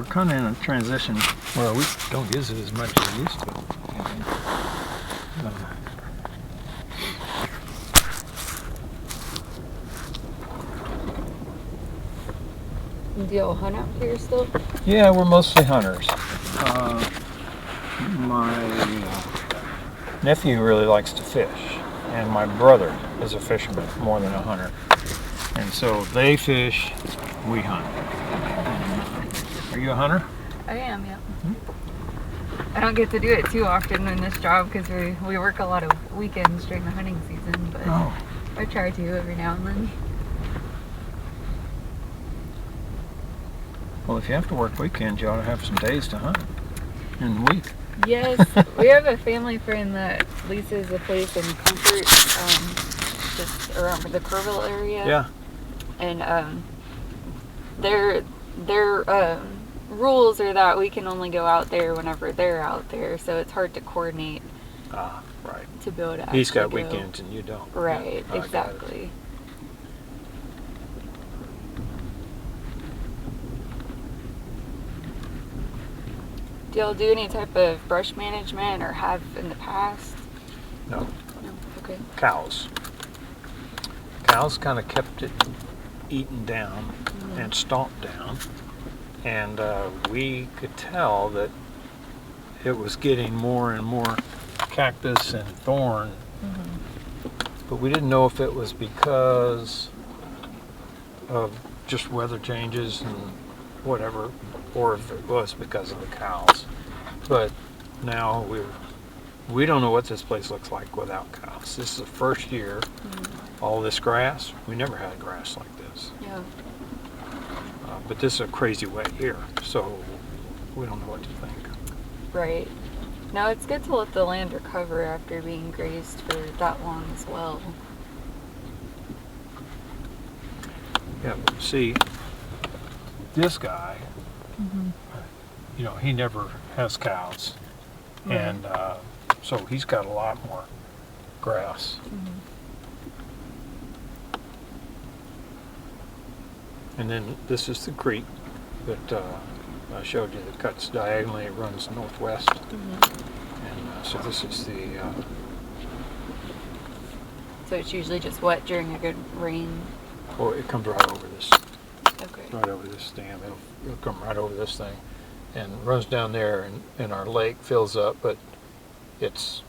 kind of in a transition. Well, we don't use it as much as we used to. Do y'all hunt out here still? Yeah, we're mostly hunters. My Nephew really likes to fish, and my brother is a fisherman more than a hunter. And so they fish, we hunt. Are you a hunter? I am, yeah. I don't get to do it too often in this job because we work a lot of weekends during the hunting season, but I try to every now and then. Well, if you have to work weekends, you ought to have some days to hunt in the week. Yes, we have a family friend that leases a place in Comfort, just around the Kerrville area. Yeah. And their rules are that we can only go out there whenever they're out there, so it's hard to coordinate. Ah, right. To be able to actually He's got go. weekends and you don't. Right, Yeah, exactly. Do y'all do any type of brush management or have in the past? No. No? Okay. Cows. Cows kind of kept it eaten down and stomped down. And we could tell that it was getting more and more cactus and thorn. But we didn't know if it was because of just weather changes and whatever, or if it was because of the cows. But now we don't know what this place looks like without cows. This is the first year. All this grass, we never had grass like this. Yeah. But this is a crazy wet year, so we don't know what to think. Right. Now it's good to let the land recover after being grazed for that long as well. Yeah, but see, this guy, you know, he never has cows. Right. And so he's got a lot more grass. And then this is the creek that I showed you that cuts diagonally, it runs northwest. And so this is the... So it's usually just wet during a good rain? Oh, it comes right over this. Okay. Right over this dam. It'll come right over this thing and runs down there, and our lake fills up, but it's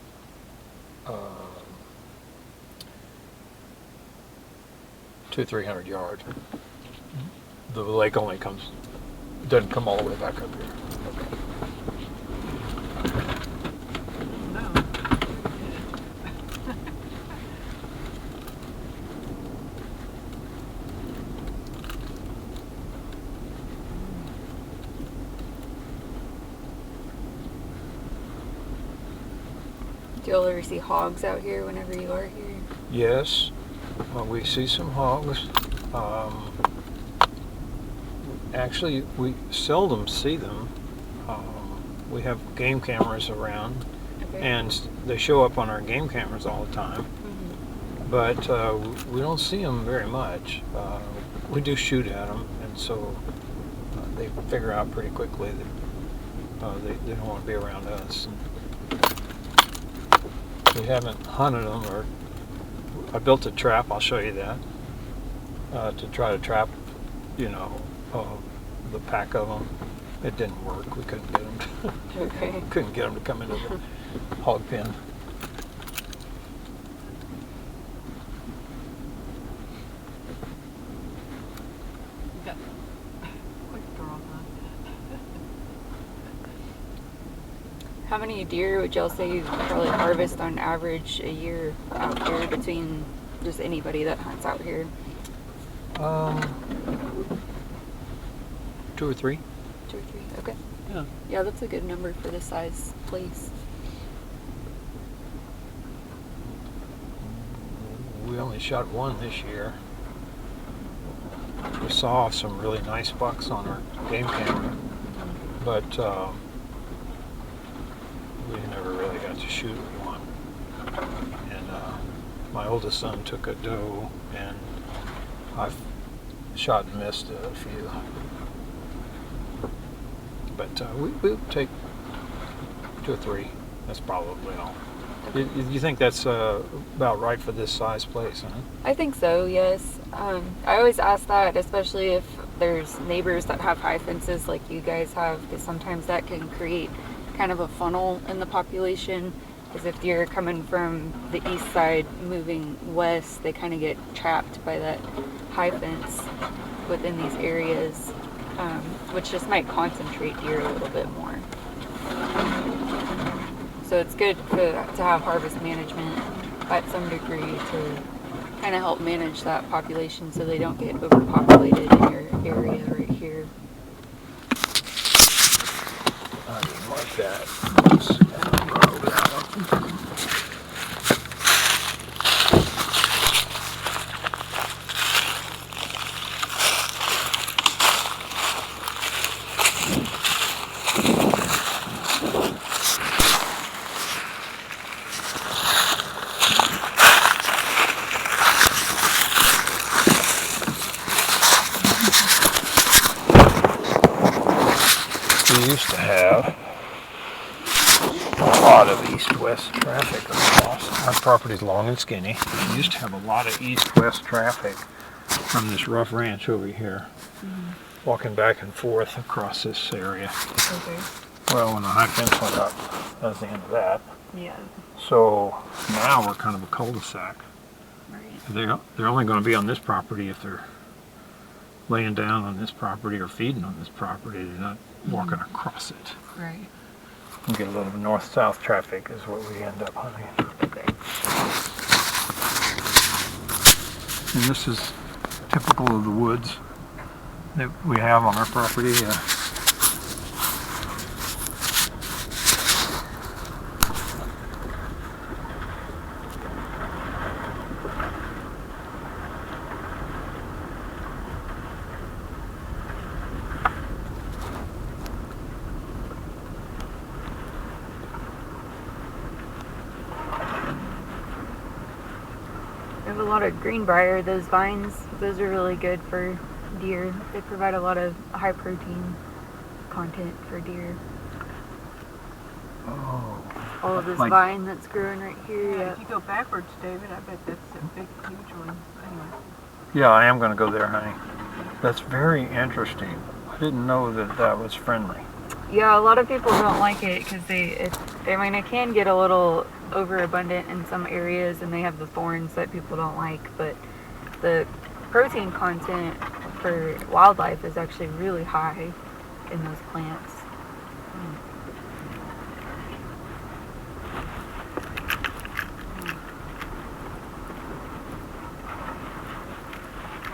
200-300 yards. The lake only doesn't come all the way back up here. Do you all ever see hogs out here whenever you are here? Yes, we see some hogs. Actually, we seldom see them. We have game cameras around, and they show up on our game cameras all the time. But we don't see them very much. We do shoot at them, and so they figure out pretty quickly that they don't want to be around us. We haven't hunted them, or I built a trap, I'll show you that, to try to trap, you know, the pack of them. It didn't work. We couldn't get them couldn't get them to come into the hog pen. How many deer would y'all say you probably harvest on average a year out here between just anybody that hunts out here? 2 or 3. 2 or 3, okay. Yeah. Yeah, that's a good number for this size place. We only shot one this year. We saw some really nice bucks on our game camera, but we never really got to shoot one. And my oldest son took a doe, and I've shot and missed a few. But we'll take 2 or 3. That's probably all. You think that's about right for this size place, huh? I think so, yes. I always ask that, especially if there's neighbors that have high fences like you guys have, because sometimes that can create kind of a funnel in the population. Because if deer are coming from the east side moving west, they kind of get trapped by that high fence within these areas, which just might concentrate deer a little bit more. So it's good to have harvest management at some degree to kind of help manage that population so they don't get overpopulated in your area right here. I didn't like that. Let's run over that one. We used to have a lot of east-west traffic across. Our property's long and skinny. We used to have a lot of east-west traffic from this rough ranch over here, walking back and forth across this area. Okay. Well, when the high fence went up, that was the end of that. Yeah. So now we're kind of a cul-de-sac. Right. They're only going to be on this property if they're laying down on this property or feeding on this property. They're not walking across it. Right. We get a little north-south traffic is what we end up hunting. Okay. And this is typical of the woods that we have on our property. We have a lot of greenbrier, those vines. Those are really good for deer. They provide a lot of high protein content for deer. Oh. All of this Like- vine that's growing right here. Yeah, Yeah. if you go backwards, David, I bet that's a big, huge one. Anyway. Yeah, I am going to go there, honey. That's very interesting. I didn't know that that was friendly. Yeah, a lot of people don't like it because it can get a little overabundant in some areas, and they have the thorns that people don't like. But the protein content for wildlife is actually really high in those plants.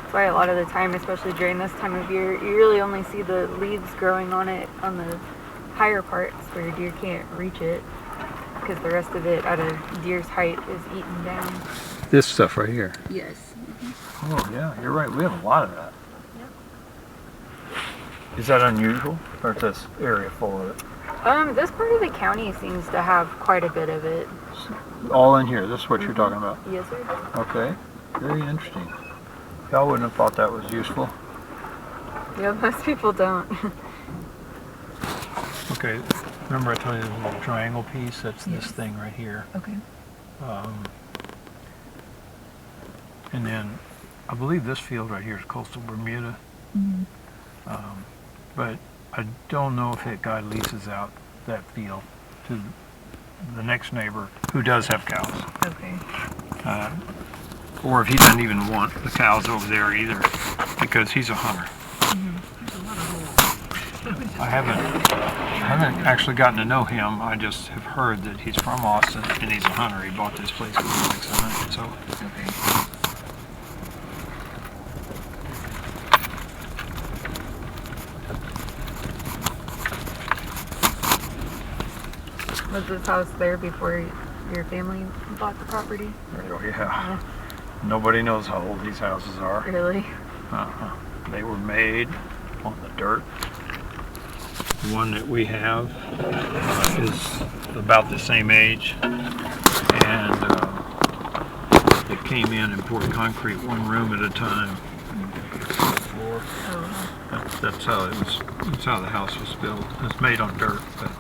That's why a lot of the time, especially during this time of year, you really only see the leaves growing on it on the higher parts where deer can't reach it, because the rest of it at a deer's height is eaten down. This stuff right here. Yes. Oh, yeah, you're right. We have a lot of that. Is that unusual, or is this area full of it? This part of the county seems to have quite a bit of it. All in here. This is what you're talking about. Yes, sir. Okay. Very interesting. Y'all wouldn't have thought that was useful. Yeah, most people don't. Okay. Remember I told you the little triangle piece? That's this thing right here. Okay. And then I believe this field right here is coastal Bermuda. Mm-hmm. But I don't know if that guy leases out that field to the next neighbor who does have cows. Okay. Or if he doesn't even want the cows over there either, because he's a hunter. I haven't actually gotten to know him. I just have heard that he's from Austin and he's a hunter. He bought this place because he likes to hunt. So. Okay. Was this house there before your family bought the property? Oh yeah. Nobody knows how old these houses are. Really? They were made on the dirt. The one that we have is about the same age, and it came in and poured concrete one room at a time. Floor. Oh. That's how it was. That's how the house was built. It was made on dirt, but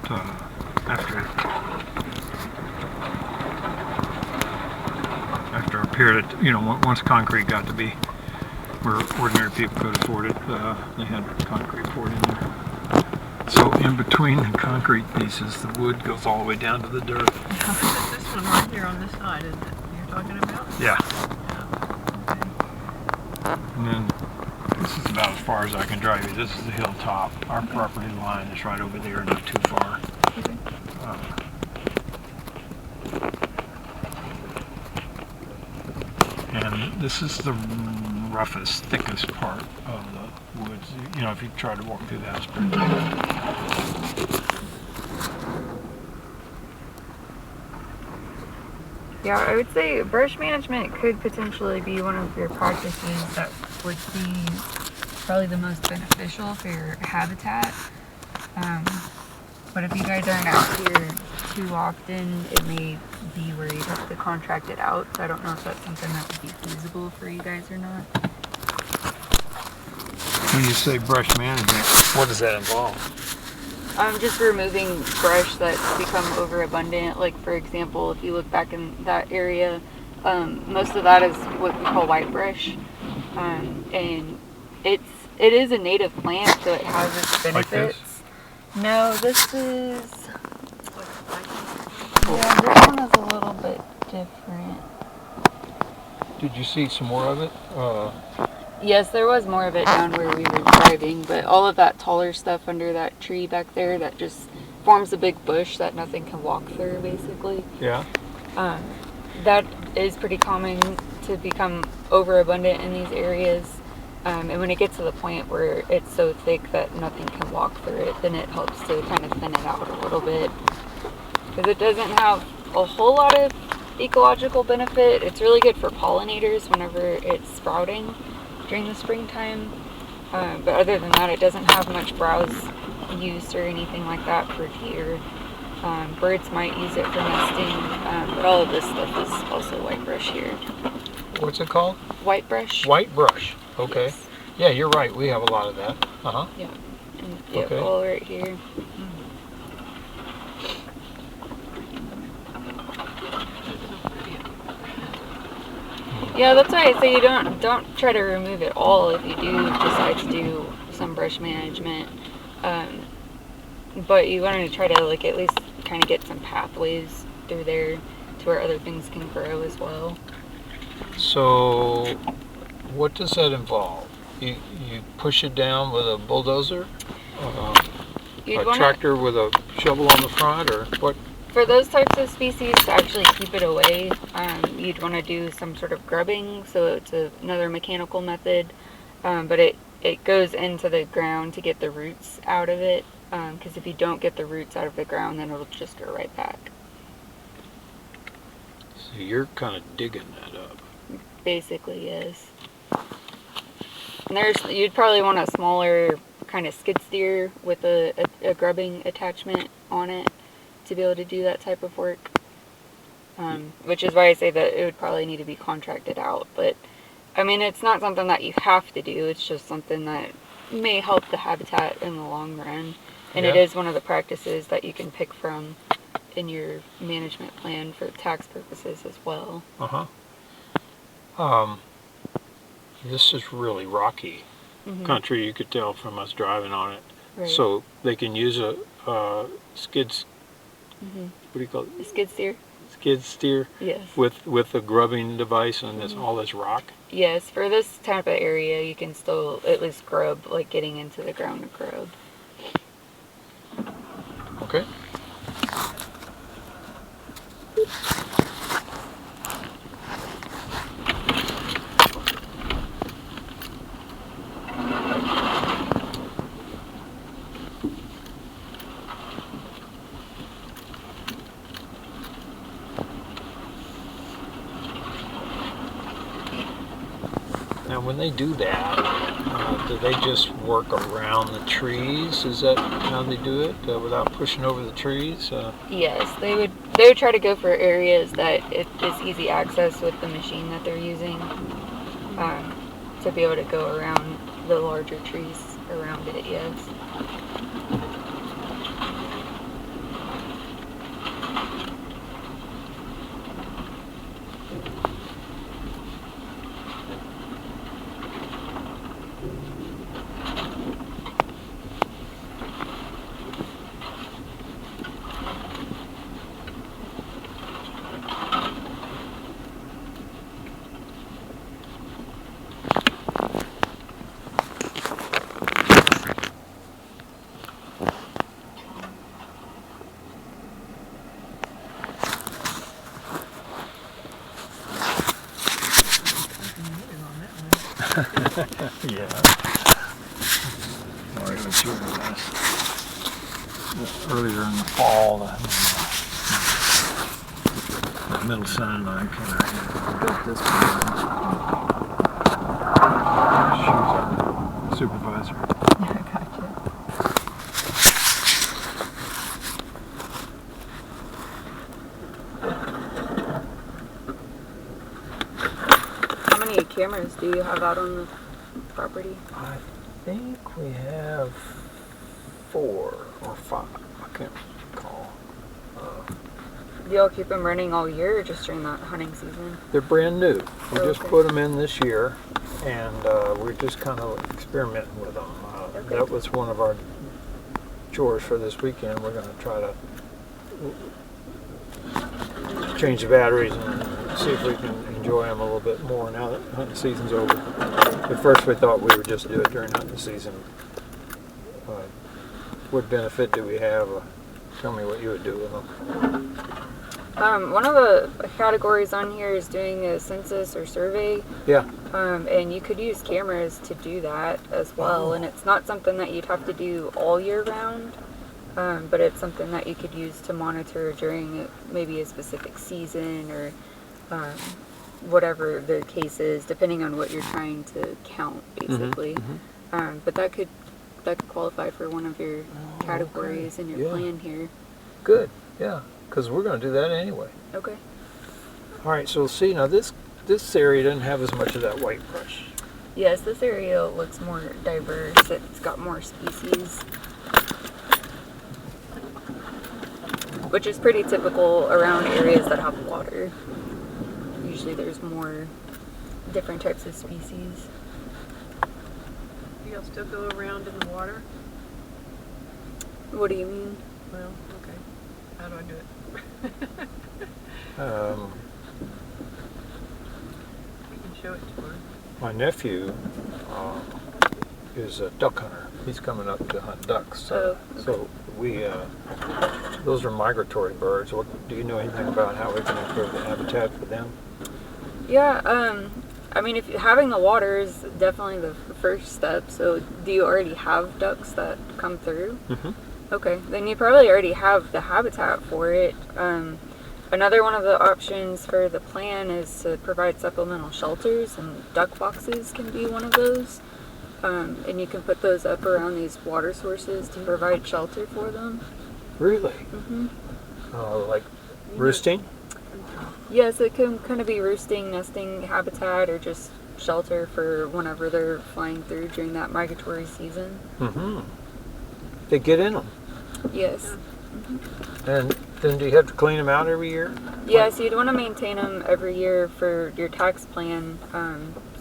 after a period of, once concrete got to be where ordinary people could afford it, they had concrete poured in there. So in between the concrete pieces, the wood goes all the way down to the dirt. This one right here on this side, isn't it? You're talking about? Yeah. Okay. And then this is about as far as I can drive you. This is the hilltop. Our property line is right over there, not too far. Okay. And this is the roughest, thickest part of the woods. If you try to walk through that, it's pretty bad. Yeah, I would say brush management could potentially be one of your practices that would be probably the most beneficial for your habitat. But if you guys aren't out here too often, it may be where you have to contract it out. So I don't know if that's something that would be feasible for you guys or not. When you say brush management, what does that involve? Just removing brush that's become overabundant. Like, for example, if you look back in that area, most of that is what we call white brush. And it is a native plant, so it has its benefits. Like this? No, this is... Yeah, this one is a little bit different. Did you see some more of it? Yes, there was more of it down where we were driving, but all of that taller stuff under that tree back there that just forms a big bush that nothing can walk through, basically. Yeah. That is pretty common to become overabundant in these areas. And when it gets to the point where it's so thick that nothing can walk through it, then it helps to kind of thin it out a little bit. Because it doesn't have a whole lot of ecological benefit. It's really good for pollinators whenever it's sprouting during the springtime. But other than that, it doesn't have much browse use or anything like that for deer. Birds might use it for nesting, but all of this stuff is also white brush here. What's it called? White brush. White brush. Okay. Yes. Yeah, you're right. We have a lot of that. Uh-huh. Yeah. And yeah, Okay. all right here. Yeah, that's why I say you don't try to remove it all if you do decide to do some brush management. But you want to try to at least kind of get some pathways through there to where other things can grow as well. So, what does that involve? You push it down with a bulldozer, a tractor with a shovel on the front, or what? For those types of species, to actually keep it away, you'd want to do some sort of grubbing, so it's another mechanical method, but it goes into the ground to get the roots out of it, because if you don't get the roots out of the ground, then it'll just go right back. So you're kind of digging that up. Basically, yes. And you'd probably want a smaller kind of skid steer with a grubbing attachment on it to be able to do that type of work. Which is why I say that it would probably need to be contracted out. But, I mean, it's not something that you have to do. It's just something that may help the habitat in the long run. And it is one of the practices that you can pick from in your management plan for tax purposes as well. Uh-huh. This is really rocky country, you could tell from us driving on it. Right. So they can use a skid, what do you call it? A skid steer? Skid steer? Yes. With a grubbing device and all this rock? Yes, for this type of area, you can still at least grub, getting into the ground to grub. Okay. Now, when they do that, do they just work around the trees? Is that how they do it, without pushing over the trees? Yes, they would try to go for areas that it is easy access with the machine that they're using, to be able to go around the larger trees around it, yes. Yeah. Or it was really nice. Earlier in the fall, the middle son and I came out here and built this building. She was our supervisor. Gotcha. How many cameras do you have out on the property? I think we have 4 or 5. I can't recall. Do y'all keep them running all year or just during that hunting season? They're brand new. We Oh, just okay. put them in this year, and we're just kind of experimenting with them. Okay. That was one of our chores for this weekend. We're going to try to change the batteries and see if we can enjoy them a little bit more now that hunting season's over. At first we thought we would just do it during hunting season. What benefit do we have? Tell me what you would do with them. One of the categories on here is doing a census or survey, Yeah. and you could use cameras to do that as well. And it's not something that you'd have to do all year round, but it's something that you could use to monitor during maybe a specific season or whatever the case is, depending on what you're trying to count, basically. But that could qualify for one of your categories in your Yeah. plan here. Good. Yeah. Because we're going to do that anyway. Okay. All right. So see now this area doesn't have as much of that whitebrush. Yes, this area looks more diverse. It's got more species, which is pretty typical around areas that have water. Usually there's more different types of species. Do y'all still go around in the water? What do you mean? Well, okay. How do I do it? You can show it to her. My nephew is a duck hunter. He's coming up to hunt ducks. So we those are migratory birds. What, do you know anything about how we can improve the habitat for them? Yeah, I mean, if having the water is definitely the first step. So, do you already have ducks that come through? Okay, then you probably already have the habitat for it. Another one of the options for the plan is to provide supplemental shelters, and duck boxes can be one of those. And you can put those up around these water sources to provide shelter for them. Really? Like roosting? Yes, it can kind of be roosting, nesting habitat, or just shelter for whenever they're flying through during that migratory season. They get in them. Yes. And then do you have to clean them out every year? Yes, you'd want to maintain them every year for your tax plan.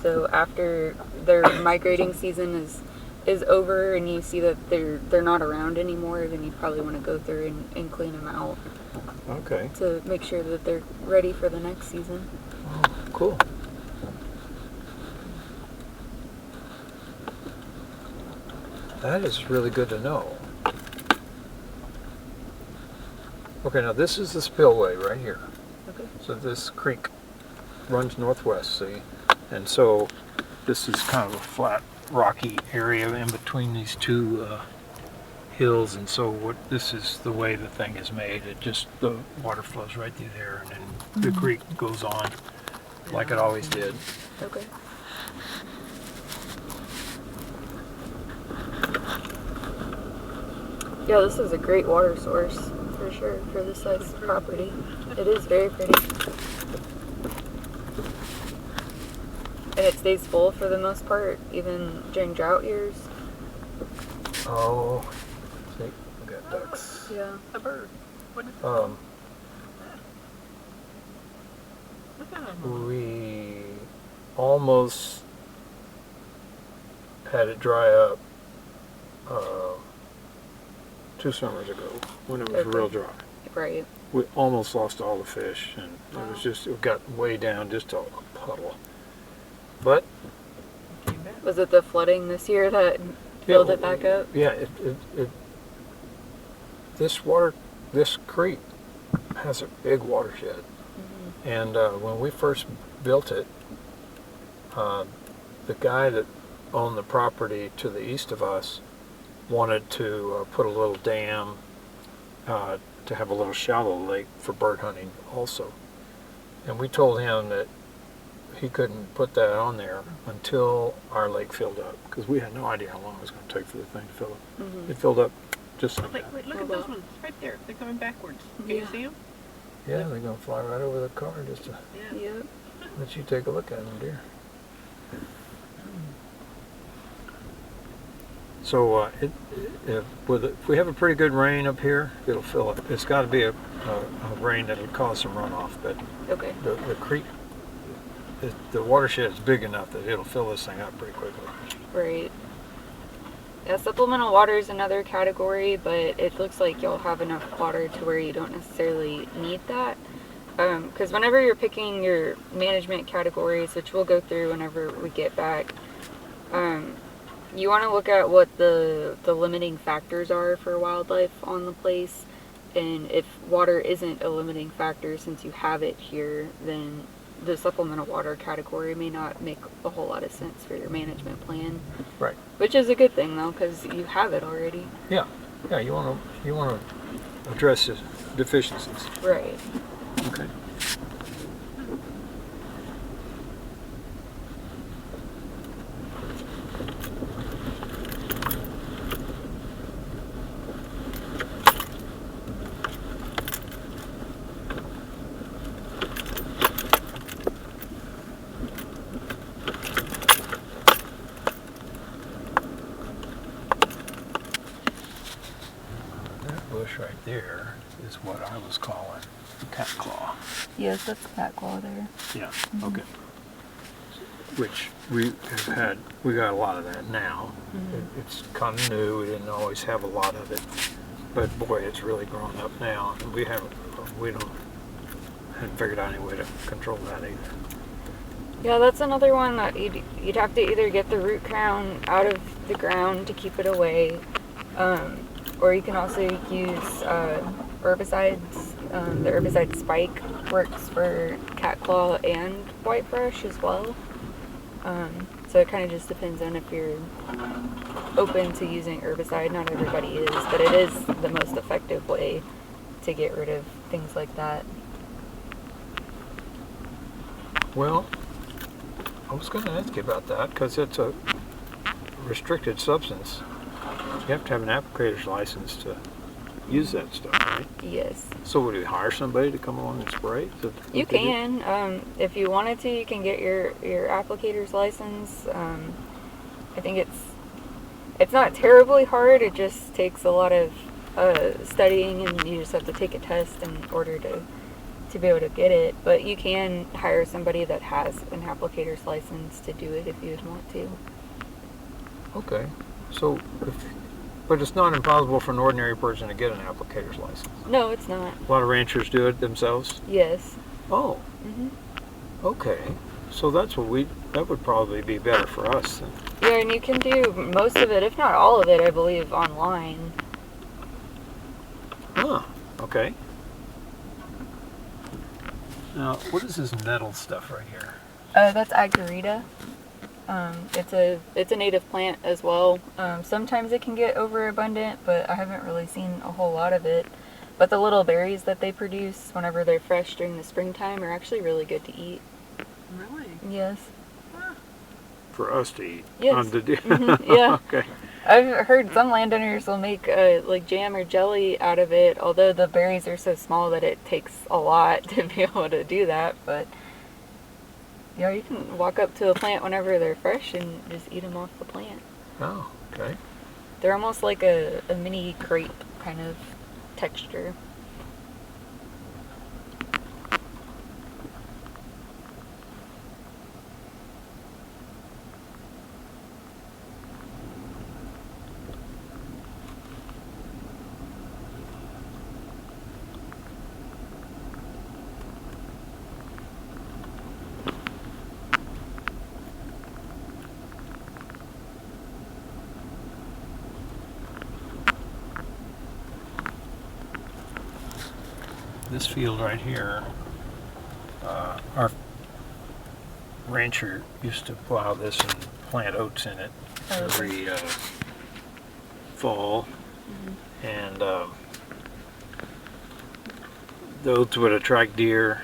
So after their migrating season is over and you see that they're not around anymore, then you probably want to go through and clean them out. Okay. To make sure that they're ready for the next season. Oh, cool. That is really good to know. Okay, now this is the spillway right here. Okay. So this creek runs northwest, see? And so this is kind of a flat, rocky area in between these two hills, and so this is the way the thing is made. It just, the water flows right through there, and then the creek goes on like it always did. Okay. Yeah, this is a great water source for sure for this size property. It is very pretty. And it stays full for the most part, even during drought years. Oh, see, we got ducks. Yeah. A bird. What is it? Look at them. We almost had it dry up 2 summers ago when it was real dry. Right. We almost lost all the fish, and it was just, it got way down just to a puddle. But Was it the flooding this year that filled it back up? yeah, this creek has a big watershed. Mm-hmm. And when we first built it, the guy that owned the property to the east of us wanted to put a little dam to have a little shallow lake for bird hunting also. And we told him that he couldn't put that on there until our lake filled up, because we had no idea how long it was going to take for the thing to fill up. Mm-hmm. It filled up just like Wait, that. wait, look at those ones right there. They're coming backwards. Can you see them? Yeah, they're going to fly right over the car just to Yeah. Yep. let you take a look at them, dear. So if we have a pretty good rain up here, it'll fill up. It's got to be a rain that'll cause some runoff, but Okay. the creek, the watershed is big enough that it'll fill this thing up pretty quickly. Right. Yeah, supplemental water is another category, but it looks like you'll have enough water to where you don't necessarily need that. Because whenever you're picking your management categories, which we'll go through whenever we get back, you want to look at what the limiting factors are for wildlife on the place. And if water isn't a limiting factor since you have it here, then the supplemental water category may not make a whole lot of sense for your management plan. Right. Which is a good thing though, because you have it already. Yeah. Yeah. You want to address the deficiencies. Right. Okay. Bush right there is what I was calling cat claw. Yes, that's cat claw there. Yeah. Okay. Which we got a lot of that now. It's kind of new. We didn't always have a lot of it, but boy, it's really grown up now. And we haven't figured out any way to control that either. Yeah, that's another one that you'd have to either get the root crown out of the ground to keep it away, or you can also use herbicides. The herbicide Spike works for cat claw and whitebush as well. So it kind of just depends on if you're open to using herbicide. Not everybody is, but it is the most effective way to get rid of things like that. Well, I was going to ask you about that because it's a restricted substance. You have to have an applicator's license to use that stuff, right? Yes. So would you hire somebody to come along and spray? You can. If you wanted to, you can get your applicator's license. I think it's not terribly hard. It just takes a lot of studying, and you just have to take a test in order to be able to get it. But you can hire somebody that has an applicator's license to do it if you would want to. Okay. So, but it's not impossible for an ordinary person to get an applicator's license. No, it's not. A lot of ranchers do it themselves. Yes. Oh. Mhm. Okay. So that would probably be better for us then. Yeah, and you can do most of it, if not all of it, I believe, online. Huh. Okay. Now, what is this nettle stuff right here? That's agarita. It's a native plant as well. Sometimes it can get overabundant, but I haven't really seen a whole lot of it. But the little berries that they produce whenever they're fresh during the springtime are actually really good to eat. Really? Yes. For us to eat. Yes. Mm-hmm. Yeah. Okay. I've heard some landowners will make like jam or jelly out of it, although the berries are so small that it takes a lot to be able to do that. But yeah, you can walk up to a plant whenever they're fresh and just eat them off the plant. Oh, okay. They're almost like a mini grape kind of texture. This field right here, our rancher used to plow this and plant oats in it every fall, and the oats would attract deer,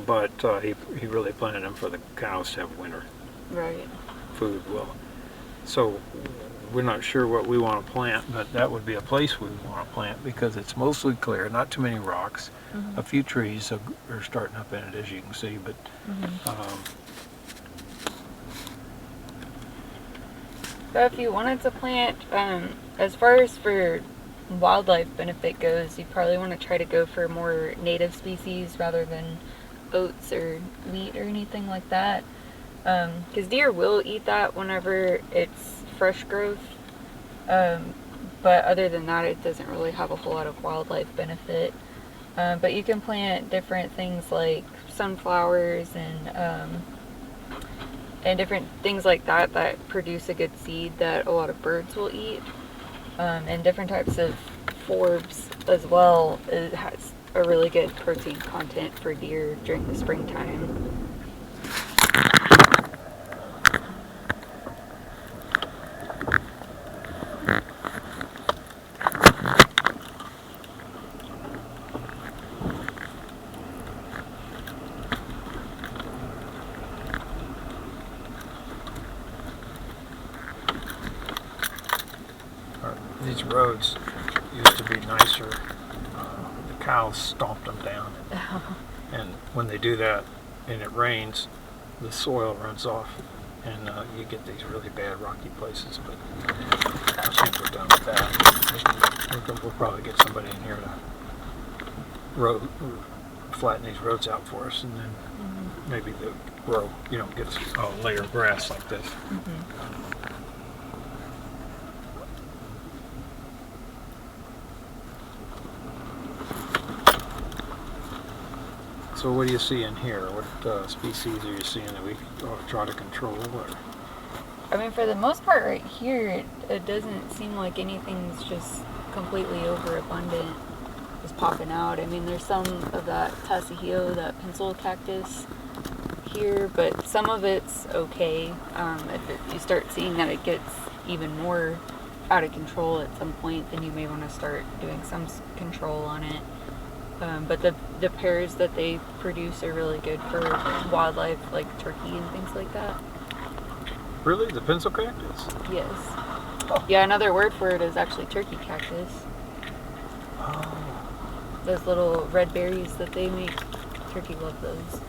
but he really planted them for the cows to have winter Right. food. Well, so we're not sure what we want to plant, but that would be a place we want to plant because it's mostly clear, not too many rocks. A few trees are starting up in it, as you can see, but But if you wanted to plant, as far as for wildlife benefit goes, you probably want to try to go for more native species rather than oats or wheat or anything like that. Because deer will eat that whenever it's fresh growth. But other than that, it doesn't really have a whole lot of wildlife benefit. But you can plant different things like sunflowers and different things like that that produce a good seed that a lot of birds will eat. And different types of forbs as well. It has a really good protein content for deer during the springtime. These roads used to be nicer. The cows stomped them down, and when they do that and it rains, the soil runs off, and you get these really bad rocky places. But I think we're done with that. We'll probably get somebody in here to flatten these roads out for us, and then maybe the row, gets a layer of grass like this. So what do you see in here? What species are you seeing that we try to control? Or? I mean, for the most part right here, it doesn't seem like anything's just completely overabundant, just popping out. I mean, there's some of that Tassajillo, that pencil cactus here, but some of it's okay. If you start seeing that it gets even more out of control at some point, then you may want to start doing some control on it. But the pears that they produce are really good for wildlife, like turkey and things like that. Really? The pencil cactus? Yes. Oh. Yeah, another word for it is actually turkey cactus. Oh. Those little red berries that they make, turkey love those.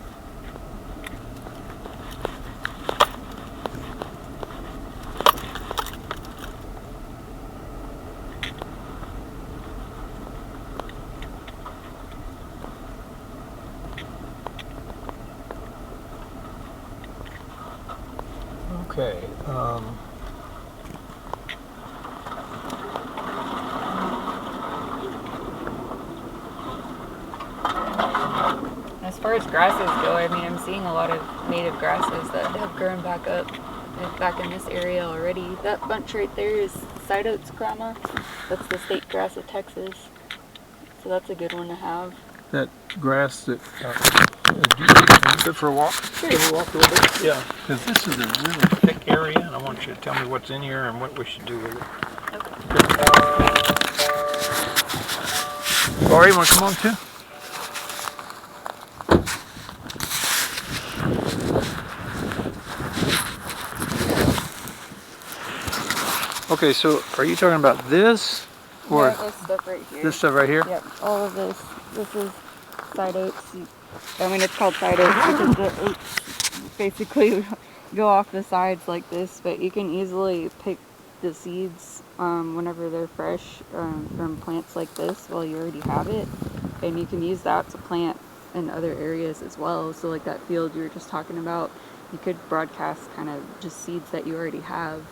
Okay. As far as grasses go, I mean, I'm seeing a lot of native grasses that have grown back up, back in this area already. That bunch right there is side oats crama. That's the state grass of Texas. So that's a good one to have. That grass that, do you think it's good for a walk? Sure. Can we walk a little bit? Yeah, because this is a really thick area, and I want you to tell me what's in here and what we should do with it. Okay. Laurie, you want to come on too? Okay, so are you talking about this? Or yeah, this stuff right here. this stuff right here? Yep, all of this. This is side oats. I mean, it's called side oats because the oats basically go off the sides like this, but you can easily pick the seeds whenever they're fresh from plants like this while you already have it, and you can use that to plant in other areas as well. So like that field you were just talking about, you could broadcast kind of just seeds that you already have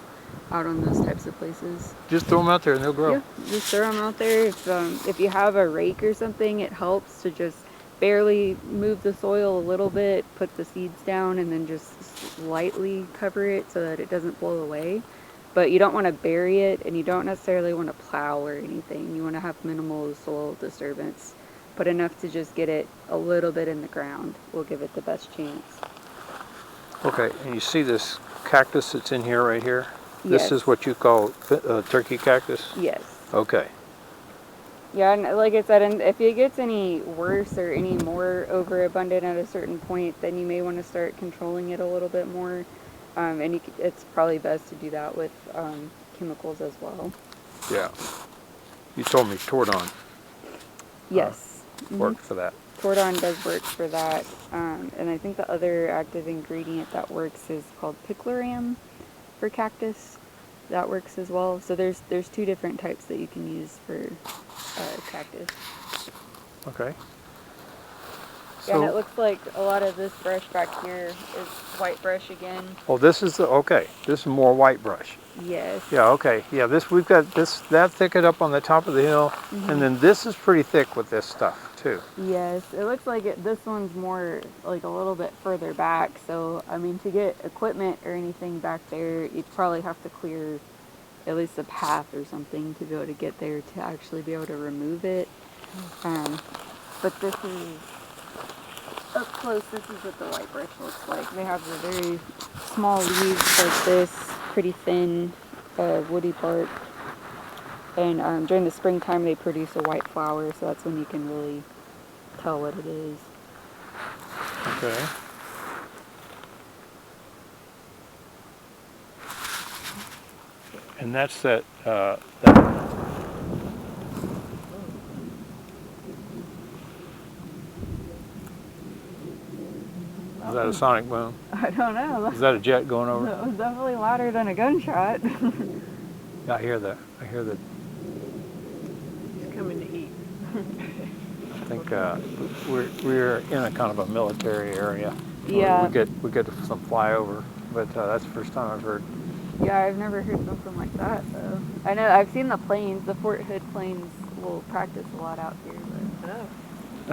out on those types of places. Just throw them out there and they'll grow. Yeah, just throw them out there. If you have a rake or something, it helps to just barely move the soil a little bit, put the seeds down, and then just lightly cover it so that it doesn't blow away. But you don't want to bury it, and you don't necessarily want to plow or anything. You want to have minimal soil disturbance, but enough to just get it a little bit in the ground will give it the best chance. Okay, and you see this cactus that's in here right here? This Yes. is what you call turkey cactus? Yes. Okay. Yeah, and like I said, and if it gets any worse or any more overabundant at a certain point, then you may want to start controlling it a little bit more. And it's probably best to do that with chemicals as well. Yeah. You told me Tordon Yes. worked for that. Tordon does work for that. And I think the other active ingredient that works is called picloram for cactus. That works as well. So there's two different types that you can use for cactus. Okay. Yeah, and it So, looks like a lot of this brush back here is white brush again. oh, this is okay. This is more white brush. Yes. Yeah, okay. Yeah, we've got that thicket up on the top of the hill, and then this is pretty thick with this stuff too. Yes, it looks like this one's more like a little bit further back. So, I mean, to get equipment or anything back there, you'd probably have to clear at least a path or something to be able to get there to actually be able to remove it. But this is up close. This is what the white brush looks like. They have the very small leaves like this, pretty thin, woody bark. And during the springtime, they produce a white flower, so that's when you can really tell what it is. Okay. And that's that. Is that a sonic boom? I don't know. Is that a jet going over? That was definitely louder than a gunshot. Yeah, I hear the. He's coming to eat. I think we're in a kind of a military area. Yeah. We get some flyover, but that's the first time I've heard. Yeah, I've never heard something like that, though. I know I've seen the planes. The Fort Hood planes will practice a lot out here. But Oh. I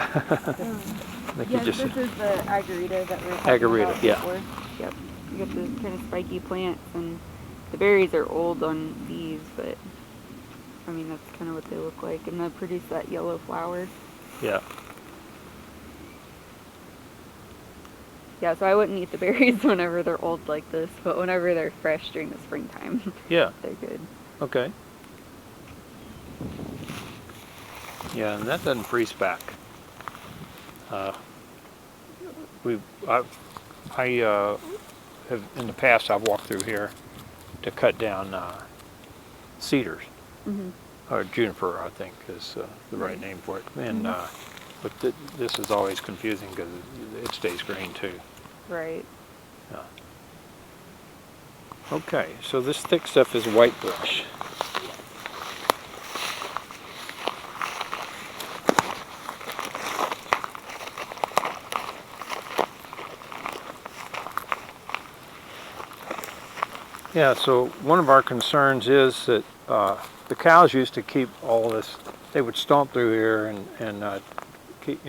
think yes, you just this is the agarita that we were talking Agarita, about yeah. before. Yep. You got the kind of spiky plants, and the berries are old on these, but I mean that's kind of what they look like, and they produce that yellow flower. yeah. Yeah, so I wouldn't eat the berries whenever they're old like this, but whenever they're fresh during the springtime, Yeah. they're good. Okay. Yeah, and that doesn't freeze back. I have in the past I've walked through here to cut down cedars, or juniper I think is the right name for it. And but this is always confusing because it stays green too. Right. Yeah. Okay, so this thick stuff is white brush. Yeah, so one of our concerns is that the cows used to keep all this, they would stomp through here and keep,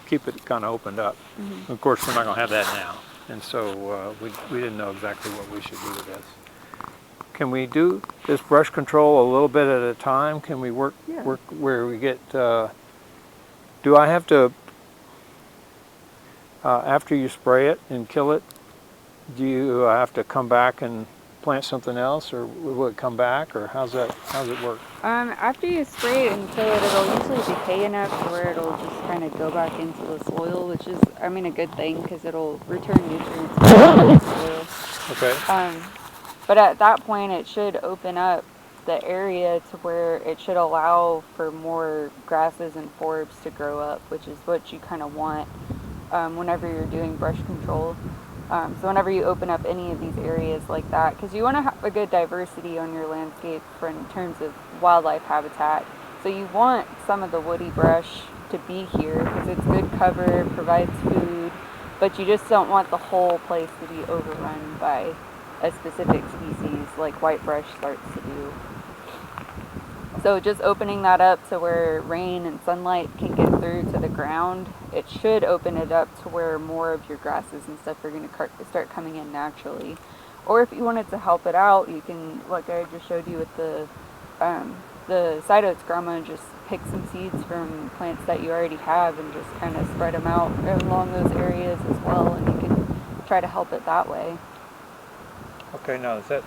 keep it kind of opened up. Of course, we're not going to have that now. And so we didn't know exactly what we should do with this. Can we do this brush control a little bit at a time? Can we work where we get, do I have to, after you spray it and kill it, do you have to come back and plant something else, or will it come back, or how's it work? After you spray it and kill it, it'll usually decay enough to where it'll just kind of go back into the soil, which is, I mean, a good thing because it'll return nutrients back to the soil. Okay. But at that point, it should open up the area to where it should allow for more grasses and forbs to grow up, which is what you kind of want whenever you're doing brush control. So whenever you open up any of these areas like that, because you want to have a good diversity on your landscape in terms of wildlife habitat. So you want some of the woody brush to be here because it's good cover, provides food, but you just don't want the whole place to be overrun by a specific species like whitebrush starts to do. So just opening that up to where rain and sunlight can get through to the ground, it should open it up to where more of your grasses and stuff are going to start coming in naturally. Or if you wanted to help it out, you can, like I just showed you with the side oats grandma, just pick some seeds from plants that you already have and just kind of spread them out along those areas as well, and you can try to help it that way. Okay, now is that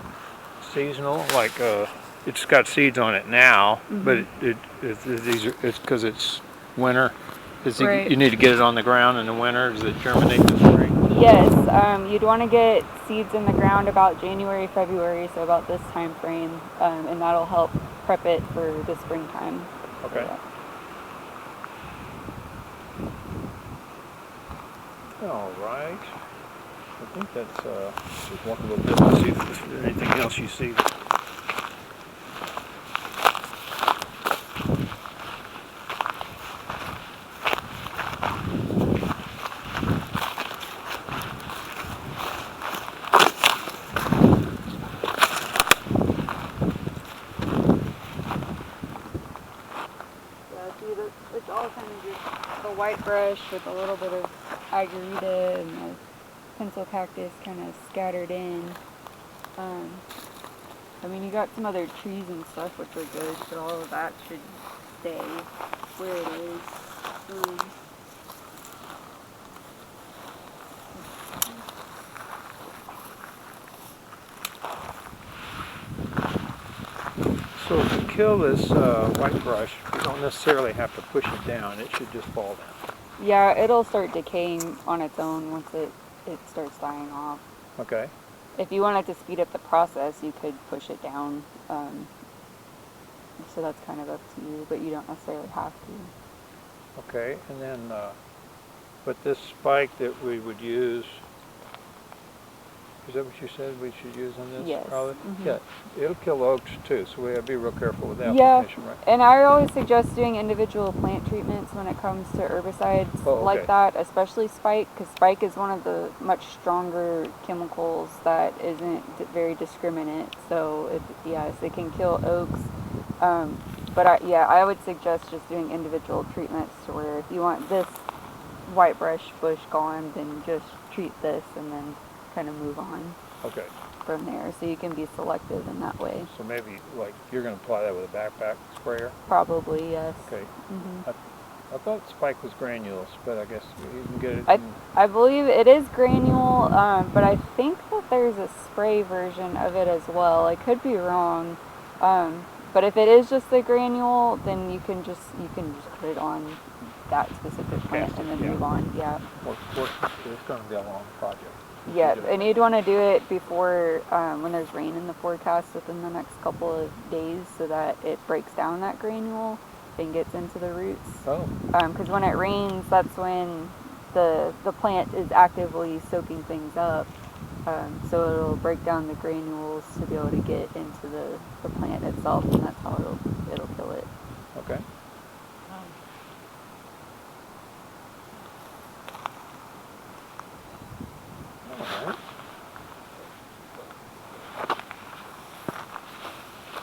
seasonal? Like, it's got seeds on it now, but it's because it's winter. Right. You need to get it on the ground in the winter. Does it germinate in the spring? Yes, you'd want to get seeds in the ground about January, February, so about this time frame, and that'll help prep it for the springtime. Okay. All right. I think that's, just walk a little bit and see if there's anything else you see. It's all kind of just the white brush with a little bit of agarita and the pencil cactus kind of scattered in. I mean, you got some other trees and stuff which are good, but all of that should stay where it is. So to kill this white brush, you don't necessarily have to push it down. It should just fall down. Yeah, it'll start decaying on its own once it starts dying off. Okay. If you wanted to speed up the process, you could push it down. So that's kind of up to you, but you don't necessarily have to. Okay, and then, but this spike that we would use, is that what you said we should use on this? Yes. Probably? Mm-hmm. Yeah, it'll kill oaks too, so we have to be real careful with the Yeah, application, right? and I always suggest doing individual plant treatments when it comes to herbicides like that, especially spike, because spike is one of the much stronger chemicals that isn't very discriminate. So yes, it can kill oaks. But I would suggest just doing individual treatments to where if you want this whitebrush bush gone, then just treat this and then kind of move on. Okay. From there, so you can be selective in that way. So maybe, like, you're going to apply that with a backpack sprayer? Probably, yes. Okay. Mm-hmm. I thought spike was granules, but I guess you can get it. I believe it is granule, but I think that there's a spray version of it as well. I could be wrong, but if it is just the granule, then you can just put it on that specific plant and then move on. Yeah. It's going to be a long project. Yeah, and you'd want to do it before when there's rain in the forecast within the next couple of days so that it breaks down that granule and gets into the roots. Oh. Because when it rains, that's when the plant is actively soaking things up. So it'll break down the granules to be able to get into the plant itself, and that's how it'll kill it. Okay.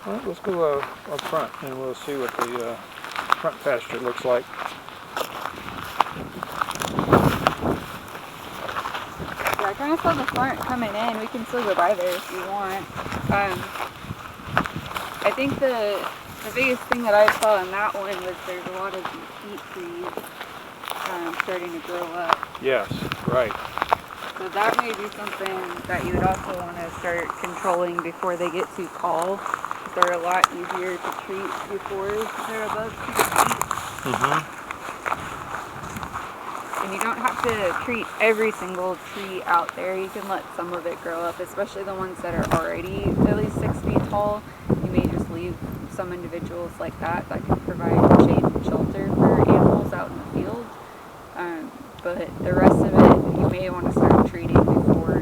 All right, let's go up front and we'll see what the front pasture looks like. Yeah, I kind of saw the front coming in. We can still go by there if you want. I think the biggest thing that I saw in that one was there's a lot of mesquite trees starting to grow up. Yes, right. So that may be something that you would also want to start controlling before they get too tall. They're a lot easier to treat before they're above 2 feet. Mm-hmm. And you don't have to treat every single tree out there. You can let some of it grow up, especially the ones that are already at least 6 feet tall. You may just leave some individuals like that can provide shade and shelter for animals out in the field. But the rest of it, you may want to start treating before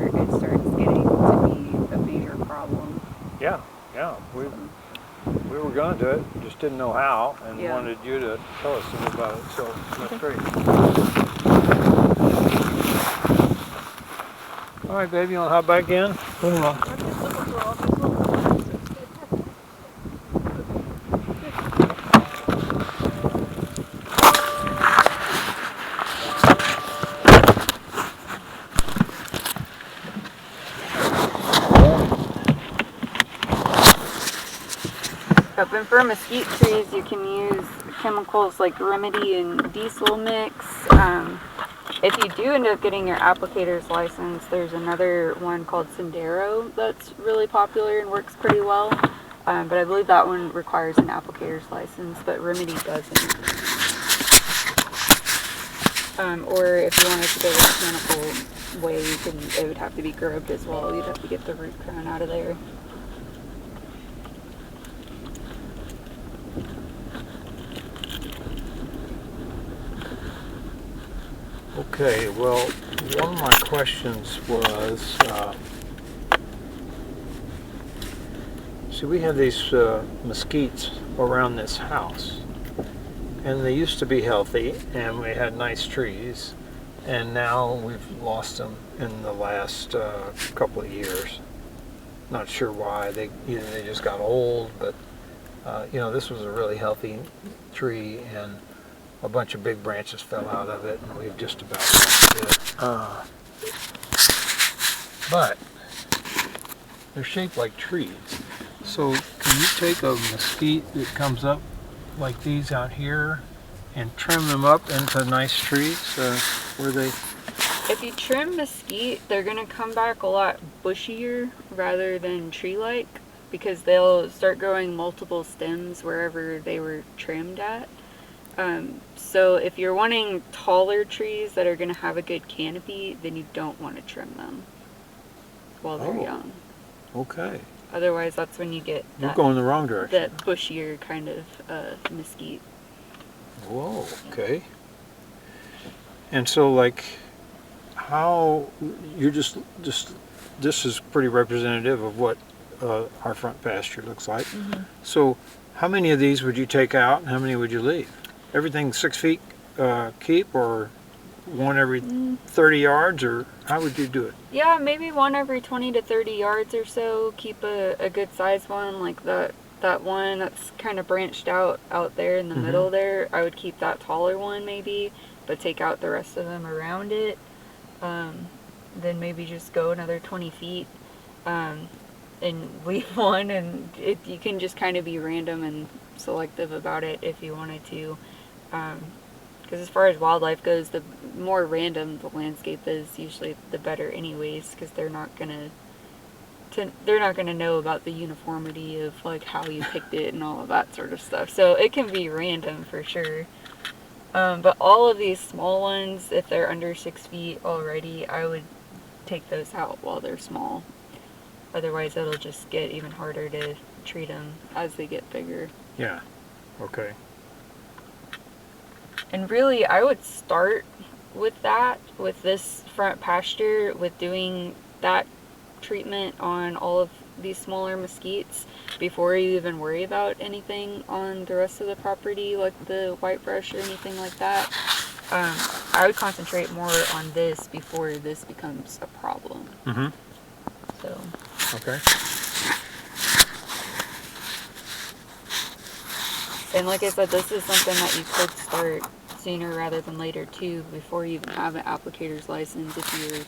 didn't know how and Yeah. wanted you to tell us some about it. So that's great. All right, baby, you want to hop back in? Come on. I'm just looking for all these little boxes. Up and for mesquite trees, you can use chemicals like Remedy and Diesel mix. If you do end up getting your applicator's license, there's another one called Sendero that's really popular and works pretty well. But I believe that one requires an applicator's license, but Remedy doesn't. Or if you wanted to go the mechanical way, it would have to be grubbed as well. You'd have to get the root crown out of there. Okay, well, one of my questions was, see, we have these mesquites around this house, and they used to be healthy, and we had nice trees, and now we've lost them in the last couple of years. Not sure why. Either they just got old, but you know, this was a really healthy tree, and a bunch of big branches fell out of it, and we've just about lost it. But they're shaped like trees. So can you take a mesquite that comes up like these out here and trim them up into nice trees where they... If you trim mesquite, they're going to come back a lot bushier rather than tree-like, because they'll start growing multiple stems wherever they were trimmed at. So if you're wanting taller trees that are going to have a good canopy, then you don't want to trim them while they're young. Okay. Otherwise, that's when you get You're going the wrong direction. that bushier kind of mesquite. Whoa, okay. And so, like, how you're just this is pretty representative of what our front pasture looks like. Mm-hmm. So how many of these would you take out and how many would you leave? Everything 6 feet keep, or one every 30 yards, or how would you do it? Yeah, maybe one every 20 to 30 yards or so. Keep a good size one, like that one that's kind of branched out there in the middle there. I would keep that taller one maybe, but take out the rest of them around it. Then maybe just go another 20 feet and leave one, and you can just kind of be random and selective about it if you wanted to. Because as far as wildlife goes, the more random the landscape is, usually the better anyways, because they're not gonna know about the uniformity of like how you picked it and all of that sort of stuff. So it can be random for sure. But all of these small ones, if they're under 6 feet already, I would take those out while they're small. Otherwise, it'll just get even harder to treat them as they get bigger. Yeah. Okay. And really, I would start with this front pasture, with doing that treatment on all of these smaller mesquites before you even worry about anything on the rest of the property, like the whitebrush or anything like that. I would concentrate more on this before this becomes a problem. Mm-hmm. So. Okay. And like I said, this is something that you could start sooner rather than later too, before you even have an applicator's license, if you're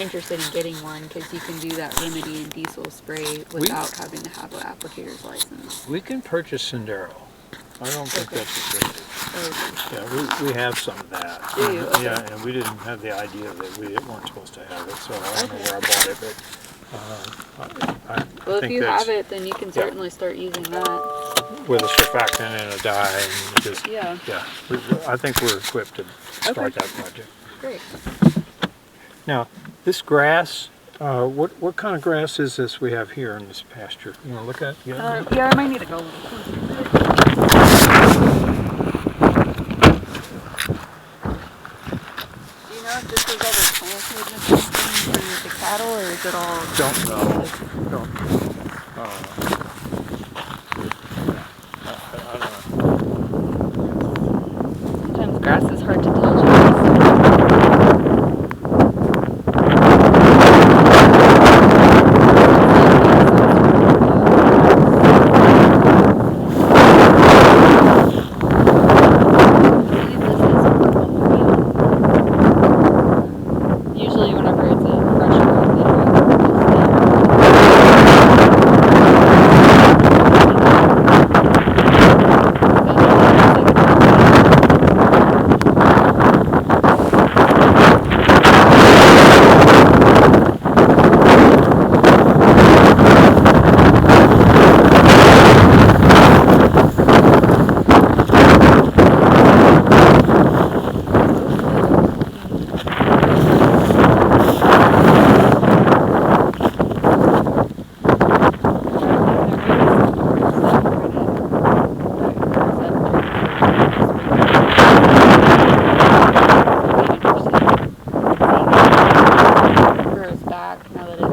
interested in getting one, because you can do that Remedy and Diesel spray without having to have an applicator's license. We can purchase Sendero. I don't think that's restricted. Okay. Yeah, we have some of that. Do you? Okay. Yeah, and we didn't have the idea that we weren't supposed to have it, so I don't know where I bought it, but Well, I if you have it, then you can certainly start using that. with a surfactant and a dye, and just Yeah. I think we're equipped to start that project. Great. Now, this grass, what kind of grass is this we have here in this pasture? You want to look at it? Yeah, I might need to go a little closer. Do you know if this was ever planted or something for the cattle, or is it all... Don't know. Don't. I don't know. grass is hard to tell, James. Usually whenever it's a fresh growth, it'll grows back now that it's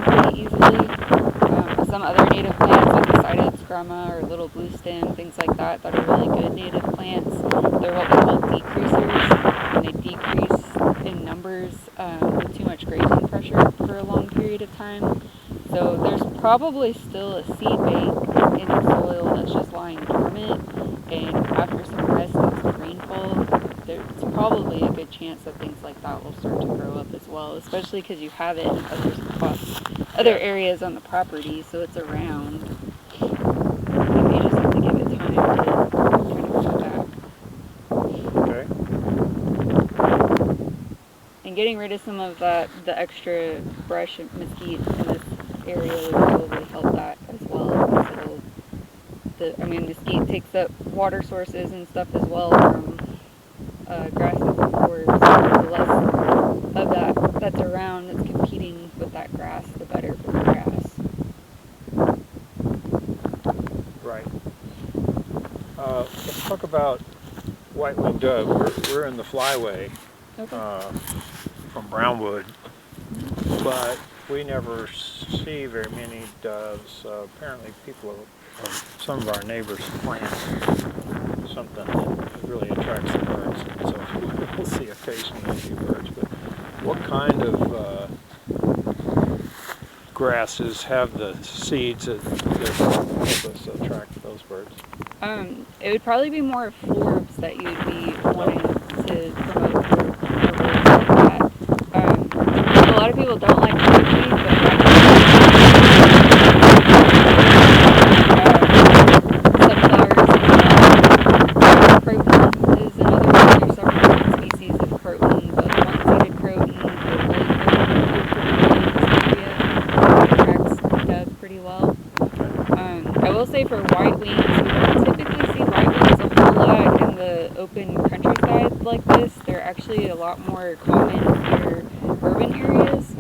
pretty easily. Some other native plants like the sided scrama or little blue stem, things like that are really good native plants. They're what we call decreasers, and they decrease in numbers with too much grazing pressure for a long period of time. So there's probably still a seed bank in the soil that's just lying dormant, and after some rest and some rainfall, there's probably a good chance that things like that will start to grow up as well, especially because you have it in other spots, other areas on the property, so it's around. You may just have to give it time to kind of grow back. Okay. And getting rid of some of the extra brush and mesquite in this area would probably help that as well. Mesquite takes up water sources and stuff as well from grasses before, so the less of that's around that's competing with that grass, the better for the grass. Right. Let's talk about white-winged dove. We're in the flyway from Brownwood, but we never see very many doves. Apparently some of our neighbors plant something that really attracts the birds, so we'll see occasionally a few birds. But what kind of grasses have the seeds that help us attract those birds? It would probably be more forbs that you'd be wanting to promote for birds like that. A lot of people don't like turkey, but sunflowers, croton is another one. There's several different species of croton, but one-sided croton or attracts doves pretty well. I will say for white wings, we don't typically see white wings a whole lot in the open countryside like this. They're actually a lot more common near urban areas,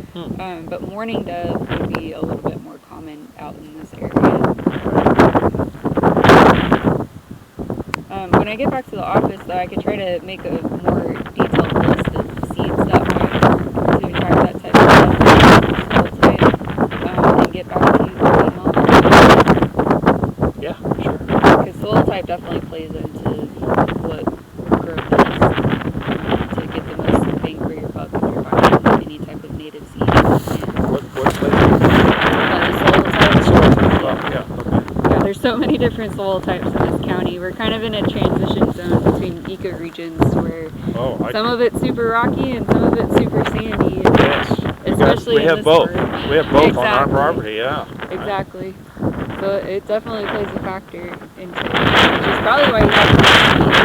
but mourning dove would be a little bit more common out in this area. When I get back to the office, though, I could try to make a more detailed list of seeds that might work to attract that type of soil type, and get back to you by email. Yeah, sure. Because soil type definitely plays into what growth is to get the most bang for your buck if you're buying any type of native seed. What plays? The soil type. Yeah, okay. Yeah, there's so many different soil types in this county. We're kind of in a transition zone between ecoregions where some of it's super rocky and some of it's super sandy. And yes. especially we have both. Part. We have both exactly. on our property, yeah. Exactly. So it definitely plays a factor into it, which is probably why you have to sandy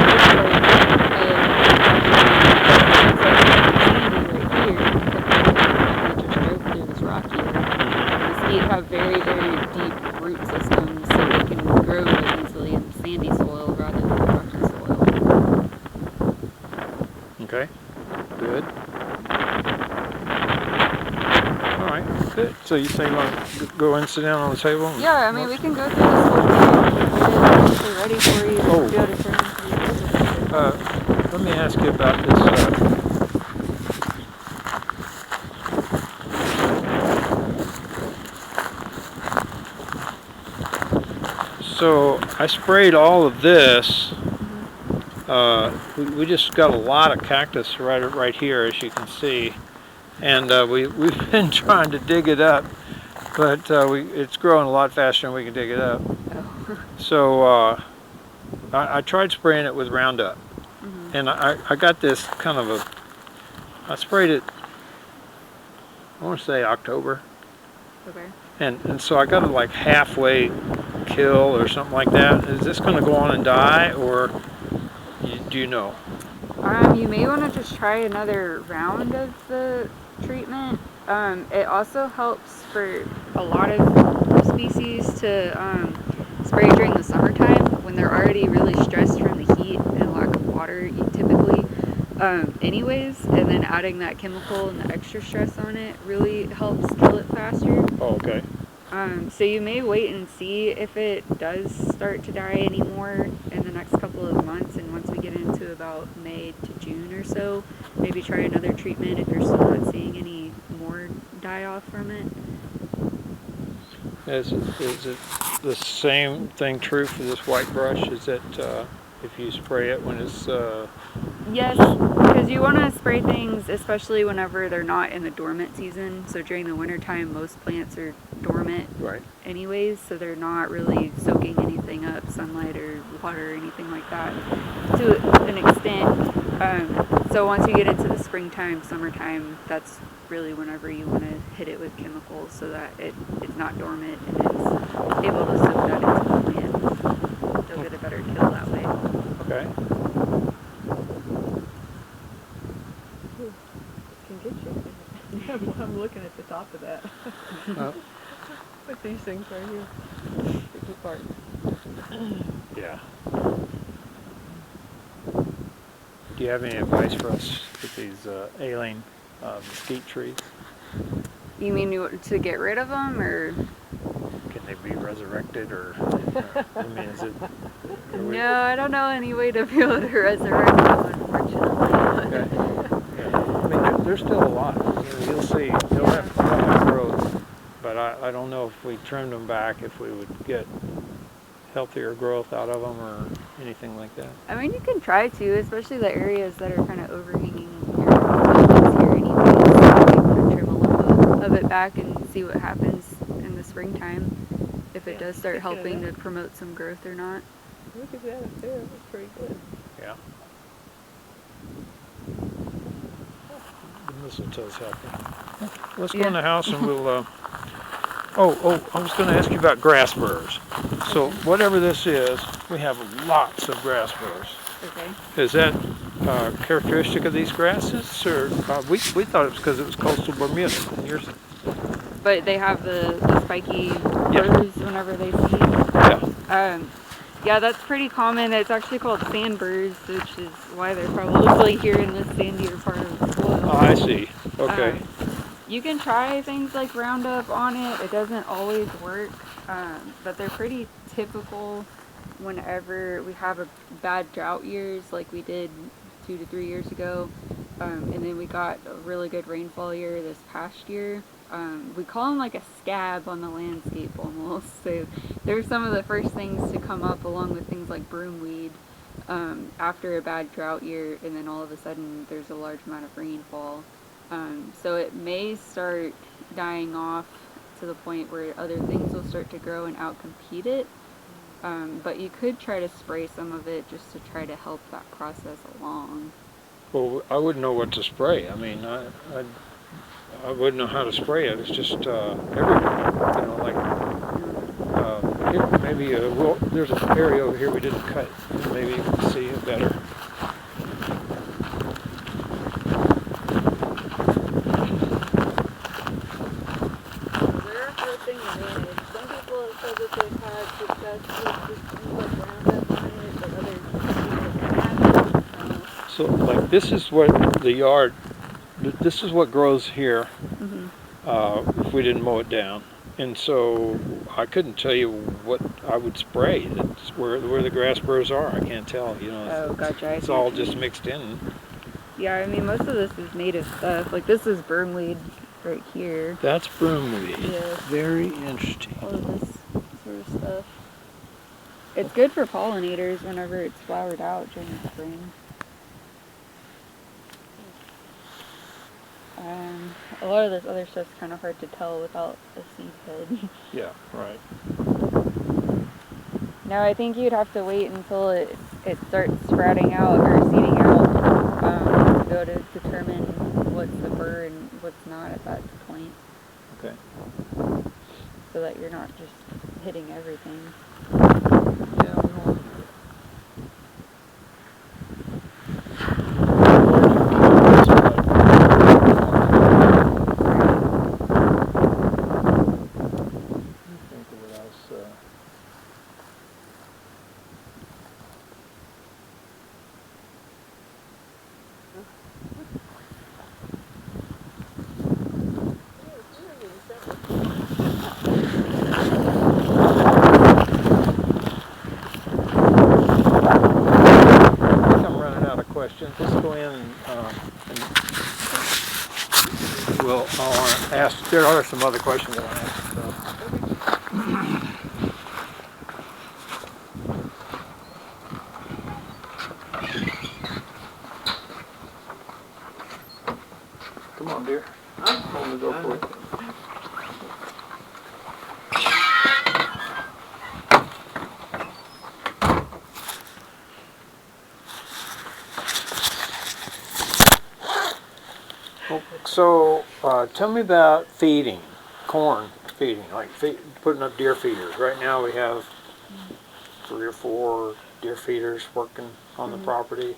right here compared to just drove through this rocky. Mesquite have very, very deep root systems, so they can grow really easily in sandy soil rather than rocky soil. Okay, good. All right, good. So you say you want to go and sit down on the table? Yeah, I mean, we can go through this whole thing. It's ready for you. Oh. Be able to turn into Let me ask you about this. So I sprayed all of this. We just got a lot of cactus right here, as you can see, and we've been trying to dig it up, but it's growing a lot faster than we can dig it up. Oh. So I tried spraying it with Roundup, and I got this kind of I sprayed it, I want to say October. Okay. And so I got it like halfway kill or something like that. Is this going to go on and die, or do you know? You may want to just try another round of the treatment. It also helps for a lot of species to spray during the summertime when they're already really stressed from the heat and lack of water typically. Anyways, and then adding that chemical and the extra stress on it really helps kill it faster. Oh, okay. So you may wait and see if it does start to die anymore in the next couple of months, and once we get into about May to June or so, maybe try another treatment if you're still not seeing any more die off from it. Is it the same thing true for this white brush? Is it if you spray it when it's Yes, because you want to spray things especially whenever they're not in the dormant season. So during the wintertime, most plants are dormant right? anyways, so they're not really soaking anything up, sunlight or water or anything like that to an extent. So once you get into the springtime, summertime, that's really whenever you want to hit it with chemicals so that it's not dormant and it's able to soak that into the plant. You'll get a better kill that way. Okay. Can get you. I'm looking at the top of that. With these things right here. Pick apart. Yeah. Do you have any advice for us with these ailing mesquite trees? You mean to get rid of them, or? Can they be resurrected, or I mean, is it? No, I don't know any way to be able to resurrect them, unfortunately. Okay. Yeah. I mean, there's still a lot. You'll see. They'll have growth, but I don't know if we trimmed them back, if we would get healthier growth out of them or anything like that. I mean, you can try to, especially the areas that are kind of overhanging your buildings here anyways. You can trim a little of it back and see what happens in the springtime, if it does start helping to promote some growth or not. Look at that up there. It looks pretty good. Yeah. The mistletoe's helping. Let's go in the house and we'll. Oh, I was going to ask you about grass burrs. So whatever this is, we have lots of grass burrs. Okay. Is that characteristic of these grasses, or we thought it was because it was coastal Bermuda? And yours? But they have the spiky burrs whenever they seed. Yeah. Yeah, that's pretty common. It's actually called sand burrs, which is why they're probably here in this sandier part of the soil. Oh, I see. Okay. You can try things like Roundup on it. It doesn't always work, but they're pretty typical whenever we have a bad drought years like we did 2 to 3 years ago. And then we got a really good rainfall year this past year. We call them like a scab on the landscape almost. So they're some of the first things to come up, along with things like broomweed, after a bad drought year, and then all of a sudden there's a large amount of rainfall. So it may start dying off to the point where other things will start to grow and outcompete it. But you could try to spray some of it just to try to help that process along. Well, I wouldn't know what to spray. I mean, I wouldn't know how to spray it. It's just everywhere. You know, like here, maybe well, there's an area over here we didn't cut. Maybe you can see it better. So, like, this is what the yard, this is what grows here if we didn't mow it down. And so I couldn't tell you what I would spray. That's where the grass burrs are. I can't tell, you know. Oh, gotcha. It's all just mixed in. Yeah, I mean, most of this is native stuff. Like, this is broomweed right here. That's broomweed. Yeah. Very interesting. All of this sort of stuff. It's good for pollinators whenever it's flowered out during the spring. A lot of this other stuff's kind of hard to tell without a seed head. Yeah, right. No, I think you'd have to wait until it starts sprouting out or seeding out to be able to determine what's the burr and what's not at that point. Okay. So that you're not just hitting everything. Yeah, we don't want to do think of what else. I think I'm running out of questions. Let's go in and I'll ask. There are some other questions I want to ask. So. Come on, dear. I'm going to go for it. So, tell me about feeding, corn feeding, like putting up deer feeders. Right now we have 3 or 4 deer feeders working on the property.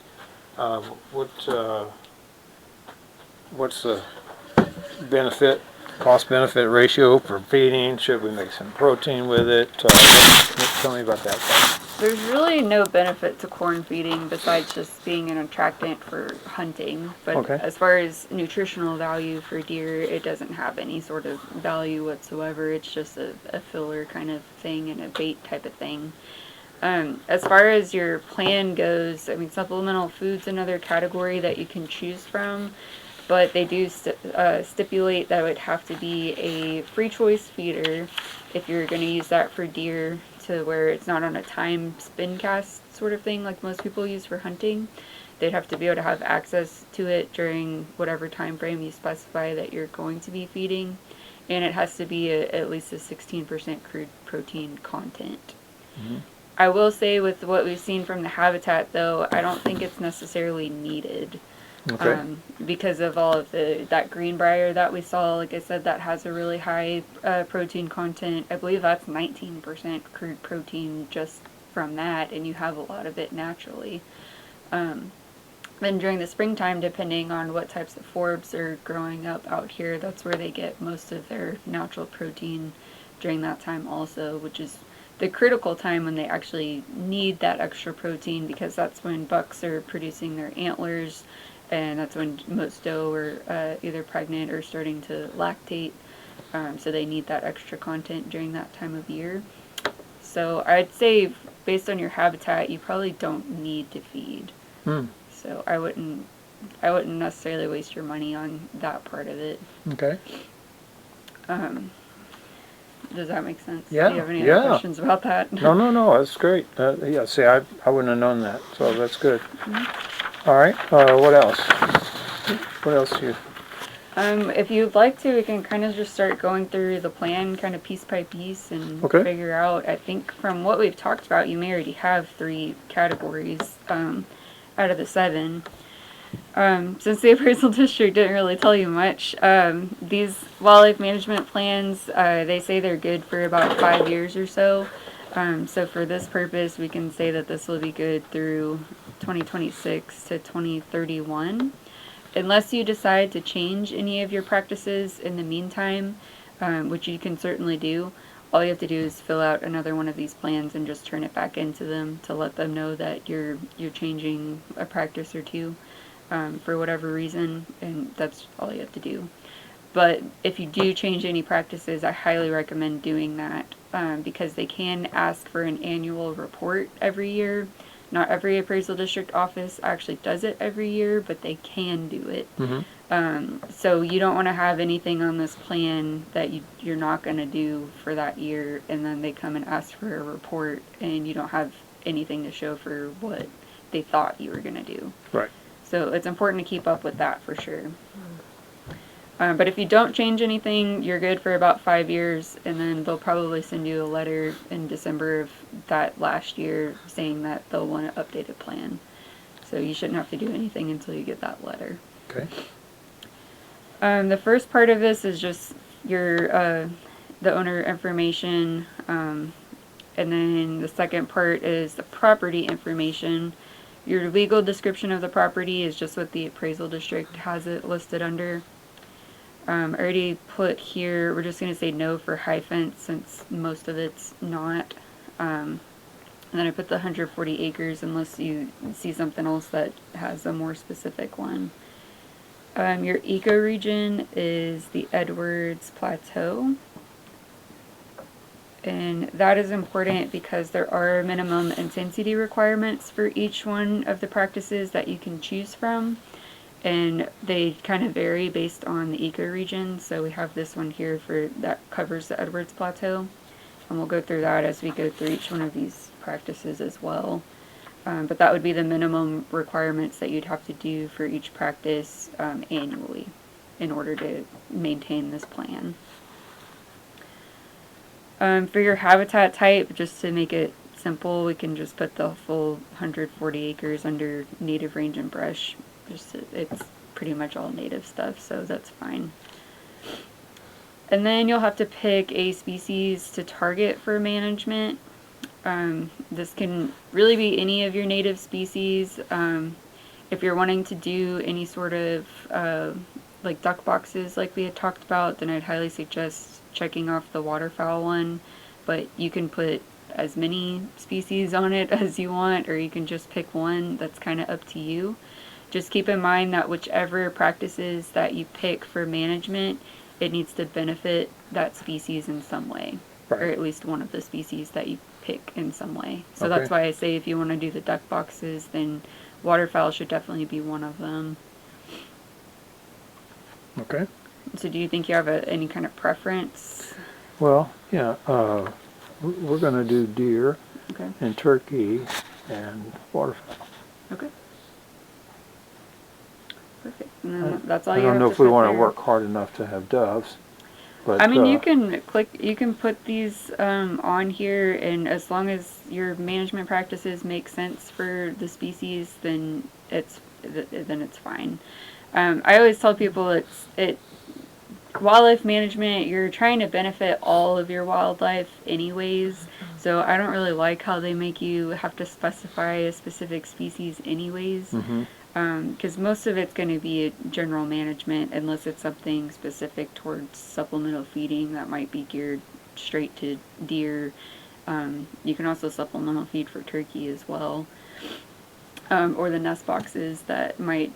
What's the cost-benefit ratio for feeding? Should we make some protein with it? Tell me about that. There's really no benefit to corn feeding besides just being an attractant for hunting. But Okay. As far as nutritional value for deer, it doesn't have any sort of value whatsoever. It's just a filler kind of thing and a bait type of thing. As far as your plan goes, I mean, supplemental food's another category that you can choose from, but they do stipulate that it would have to be a free choice feeder if you're going to use that for deer, to where it's not on a time spin cast sort of thing like most people use for hunting. They'd have to be able to have access to it during whatever time frame you specify that you're going to be feeding, and it has to be at least a 16% crude protein content. Mm-hmm. I will say with what we've seen from the habitat, though, I don't think it's necessarily needed. Okay. Because of all of that greenbrier that we saw, like I said, that has a really high protein content. I believe that's 19% crude protein just from that, and you have a lot of it naturally. Then during the springtime, depending on what types of forbs are growing up out here, that's where they get most of their natural protein during that time also, which is the critical time when they actually need that extra protein, because that's when bucks are producing their antlers, and that's when most doe are either pregnant or starting to lactate, so they need that extra content during that time of year. So I'd say based on your habitat, you probably don't need to feed. So I wouldn't necessarily waste your money on that part of it. Okay. Does that make sense? Yeah. Do you have any other questions about that? No, that's great. Yeah, see, I wouldn't have known that, so that's good. Mm-hmm. All right, what else? What else do you? If you'd like to, we can kind of just start going through the plan kind of piece by piece and figure out, I think from what we've talked about, you may already have 3 categories out of the 7. Since the appraisal district didn't really tell you much, these wildlife management plans, they say they're good for about 5 years or so. So for this purpose, we can say that this will be good through 2026 to 2031. Unless you decide to change any of your practices in the meantime, which you can certainly do, all you have to do is fill out another one of these plans and just turn it back into them to let them know that you're changing a practice or two for whatever reason, and that's all you have to do. But if you do change any practices, I highly recommend doing that because they can ask for an annual report every year. Not every appraisal district office actually does it every year, but they can do it. Mm-hmm. So you don't want to have anything on this plan that you're not going to do for that year, and then they come and ask for a report, and you don't have anything to show for what they thought you were going to do. Right. So it's important to keep up with that for sure. But if you don't change anything, you're good for about 5 years, and then they'll probably send you a letter in December of that last year saying that they'll want an updated plan. So you shouldn't have to do anything until you get that letter. Okay. The first part of this is just your the owner information, and then the second part is the property information. Your legal description of the property is just what the appraisal district has it listed under. I already put here, we're just going to say no for high fence since most of it's not. And then I put the 140 acres unless you see something else that has a more specific one. Your ecoregion is the Edwards Plateau. And that is important because there are minimum intensity requirements for each one of the practices that you can choose from. And they kind of vary based on the ecoregion. So we have this one here for that covers the Edwards Plateau. And we'll go through that as we go through each one of these practices as well. But that would be the minimum requirements that you'd have to do for each practice annually in order to maintain this plan. For your habitat type, just to make it simple, we can just put the full 140 acres under native range and brush. It's pretty much all native stuff, so that's fine. And then you'll have to pick a species to target for management. This can really be any of your native species. If you're wanting to do any sort of like duck boxes like we had talked about, then I'd highly suggest checking off the waterfowl one. But you can put as many species on it as you want, or you can just pick one. That's kind of up to you. Just keep in mind that whichever practices that you pick for management, it needs to benefit that species in some way, right. Or at least one of the species that you pick in some way. So Okay. that's why I say if you want to do the duck boxes, then waterfowl should definitely be one of them. Okay. So do you think you have any kind of preference? Well, yeah, we're going to do deer Okay. and turkey and waterfowl. Okay. Perfect. And then that's all I you don't have know to if we put want to there. work hard enough to have doves, but I mean, you can put these on here, and as long as your management practices make sense for the species, then it's fine. I always tell people wildlife management, you're trying to benefit all of your wildlife anyways, so I don't really like how they make you have to specify a specific species anyways. Mm-hmm. Because most of it's going to be a general management unless it's something specific towards supplemental feeding that might be geared straight to deer. You can also supplemental feed for turkey as well, or the nest boxes that might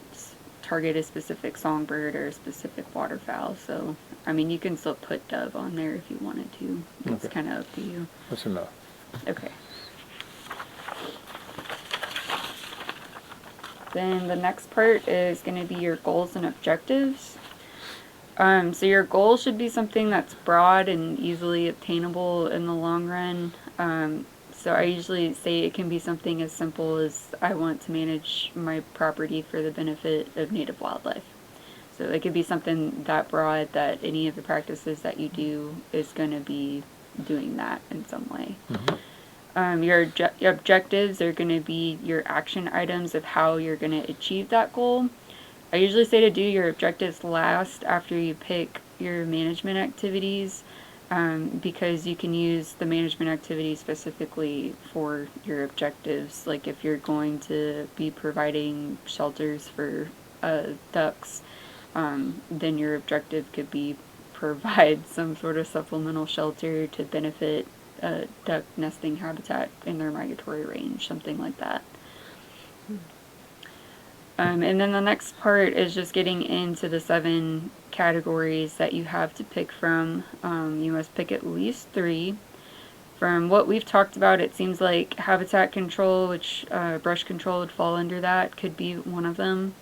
target a specific songbird or a specific waterfowl. So, I mean, you can still put dove on there if you wanted to. It's Okay. kind of up to you. That's enough. Okay. Then the next part is going to be your goals and objectives. So your goal should be something that's broad and easily obtainable in the long run. So I usually say it can be something as simple as I want to manage my property for the benefit of native wildlife. So it could be something that broad that any of the practices that you do is going to be doing that in some way. Mm-hmm. Your objectives are going to be your action items of how you're going to achieve that goal. I usually say to do your objectives last after you pick your management activities, because you can use the management activities specifically for your objectives. Like if you're going to be providing shelters for ducks, then your objective could be provide some sort of supplemental shelter to benefit duck nesting habitat in their migratory range, something like that. And then the next part is just getting into the 7 categories that you have to pick from. You must pick at least 3. From what we've talked about, it seems like habitat control, which brush control would fall under that, could be one of them.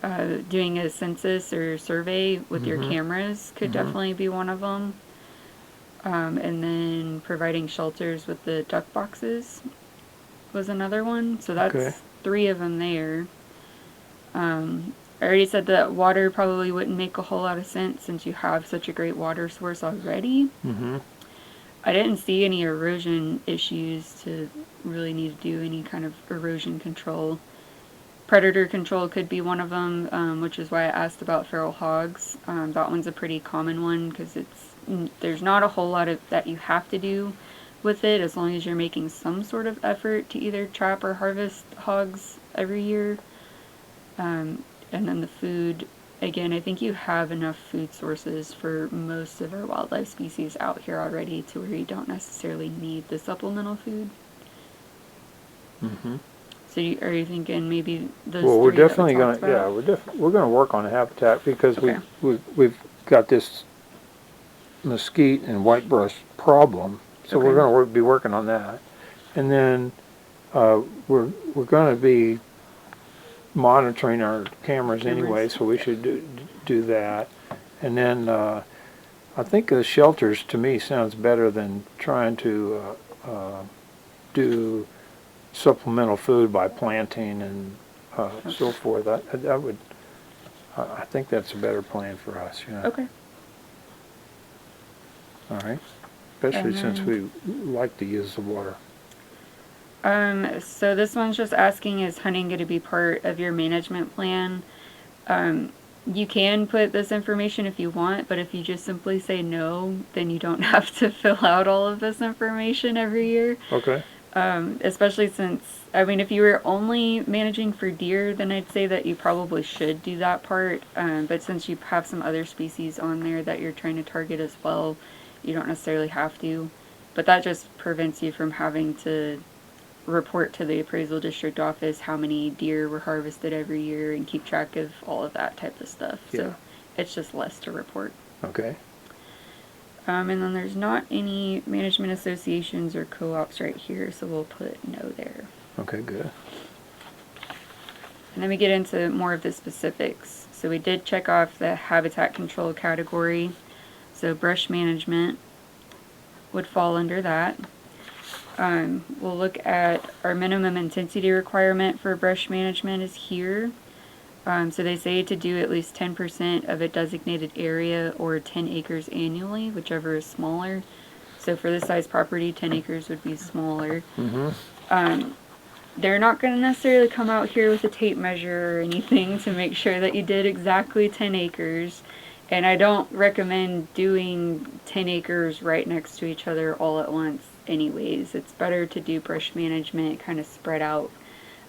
doing a census or survey with your cameras could definitely be one of them. And then providing shelters with the duck boxes was another one. So that's Okay. 3 of them there. I already said that water probably wouldn't make a whole lot of sense since you have such a great water source already. I didn't see any erosion issues to really need to do any kind of erosion control. Predator control could be one of them, which is why I asked about feral hogs. That one's a pretty common one because there's not a whole lot of that you have to do with it as long as you're making some sort of effort to either trap or harvest hogs every year. And then the food, again, I think you have enough food sources for most of our wildlife species out here already to where you don't necessarily need the supplemental food. So are you thinking maybe those Well, we're 3 that we definitely talked going to, about? yeah, we're going to work on the habitat because Okay. we've got this mesquite and whitebrush problem. So we're Okay. going to be working on that. And then we're going to be monitoring our cameras anyway, so we should do that. And then I think the shelters to me sounds better than trying to do supplemental food by planting and so forth. I think that's a better plan for us. Yeah. Okay. All right. Especially since then- we like to use the water. So this one's just asking, is hunting going to be part of your management plan? You can put this information if you want, but if you just simply say no, then you don't have to fill out all of this information every year. Okay. Especially since, I mean, if you were only managing for deer, then I'd say that you probably should do that part. But since you have some other species on there that you're trying to target as well, you don't necessarily have to. But that just prevents you from having to report to the appraisal district office how many deer were harvested every year and keep track of all of that type of stuff. Yeah. So it's just less to report. Okay. And then there's not any management associations or co-ops right here, so we'll put no there. Okay, good. And then we get into more of the specifics. So we did check off the habitat control category. So brush management would fall under that. We'll look at our minimum intensity requirement for brush management is here. So they say to do at least 10% of a designated area or 10 acres annually, whichever is smaller. So for this size property, 10 acres would be smaller. They're not going to necessarily come out here with a tape measure or anything to make sure that you did exactly 10 acres. And I don't recommend doing 10 acres right next to each other all at once anyways. It's better to do brush management kind of spread out.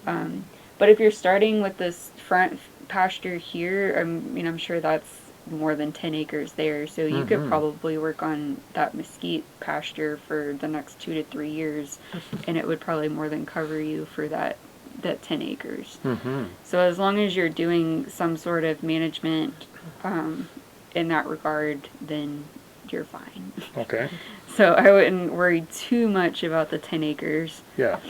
But if you're starting with this front pasture here, I'm sure that's more than 10 acres there. So you could probably work on that mesquite pasture for the next 2 to 3 years, and it would probably more than cover you for that 10 acres. So as long as you're doing some sort of management in that regard, then you're fine. Okay. So I wouldn't worry too much about the 10 acres. Yeah.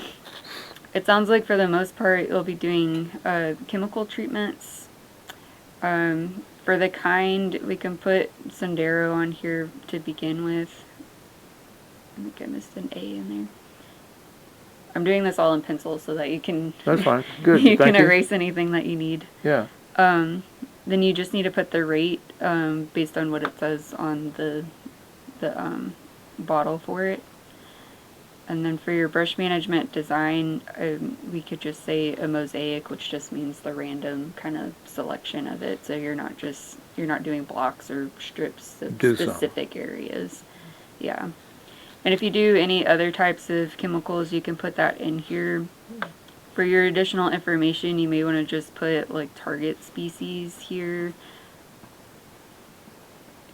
It sounds like for the most part you'll be doing chemical treatments. For the kind, we can put Sendero on here to begin with. I think I missed an A in there. I'm doing this all in pencil so that you can That's fine. Good. you Thank can erase anything that you need. Yeah. Then you just need to put the rate based on what it says on the bottle for it. And then for your brush management design, we could just say a mosaic, which just means the random kind of selection of it. So you're not doing blocks or strips of specific areas. Yeah. And if you do any other types of chemicals, you can put that in here. For your additional information, you may want to just put like target species here.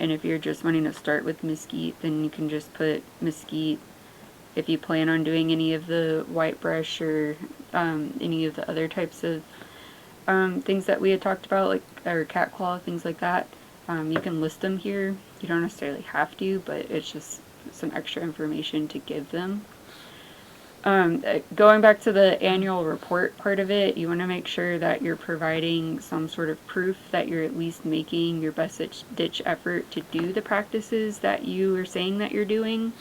And if you're just wanting to start with mesquite, then you can just put mesquite. If you plan on doing any of the whitebrush or any of the other types of things that we had talked about, like or catclaw, things like that, you can list them here. You don't necessarily have to, but it's just some extra information to give them. Going back to the annual report part of it, you want to make sure that you're providing some sort of proof that you're at least making your best ditch effort to do the practices that you are saying that you're doing.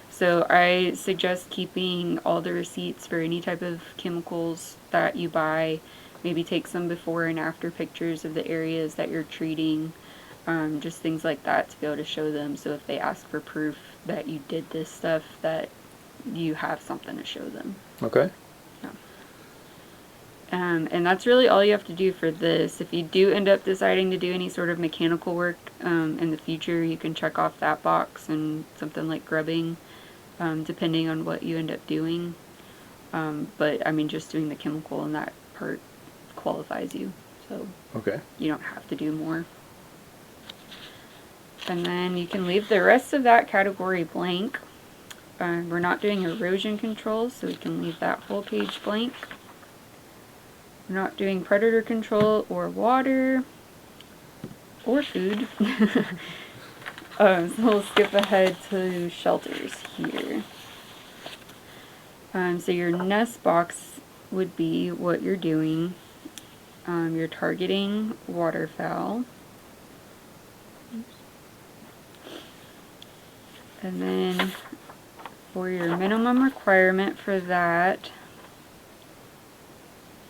So I suggest keeping all the receipts for any type of chemicals that you buy. Maybe take some before and after pictures of the areas that you're treating. Just things like that to be able to show them. So if they ask for proof that you did this stuff, that you have something to show them. Okay. Yeah. And that's really all you have to do for this. If you do end up deciding to do any sort of mechanical work in the future, you can check off that box and something like grubbing, depending on what you end up doing. But I mean, just doing the chemical in that part qualifies you. So Okay. you don't have to do more. And then you can leave the rest of that category blank. We're not doing erosion control, so we can leave that whole page blank. We're not doing predator control or water or food. So we'll skip ahead to shelters here. So your nest box would be what you're doing. You're targeting waterfowl. And then for your minimum requirement for that,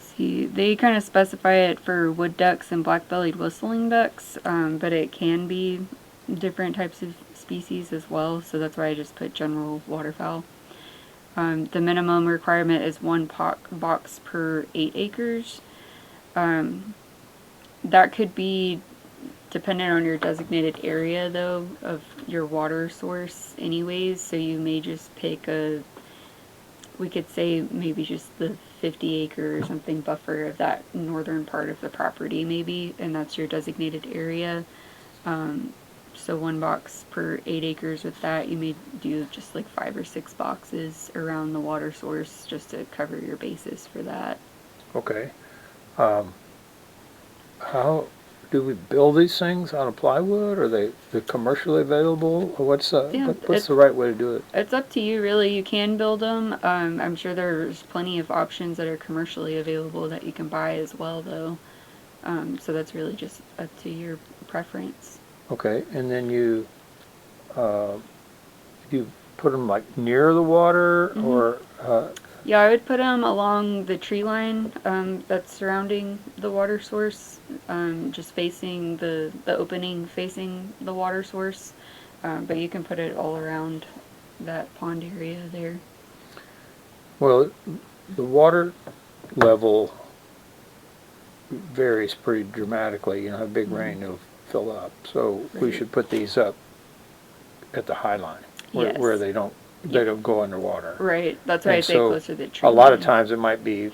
see, they kind of specify it for wood ducks and black-bellied whistling ducks, but it can be different types of species as well, so that's why I just put general waterfowl. The minimum requirement is 1 box per 8 acres. That could be dependent on your designated area, though, of your water source anyways, so you may just pick we could say maybe just the 50 acre or something buffer of that northern part of the property maybe, and that's your designated area. So 1 box per 8 acres with that. You may do just like 5 or 6 boxes around the water source just to cover your basis for that. Okay. How do we build these things out of plywood? Are they commercially available? Or what's the right way to do it? It's up to you, really. You can build them. I'm sure there's plenty of options that are commercially available that you can buy as well, though. So that's really just up to your preference. Okay, and then you put them like near the water, Mm-hmm. or yeah, I would put them along the tree line that's surrounding the water source, just facing the opening facing the water source. But you can put it all around that pond area there. well, the water level varies pretty dramatically. You know, a big rain, they'll fill up. So we Right. should put these up at the high line, Yes. where they don't go underwater. Right, that's why I And say so closer to the tree a lot of line. times it might be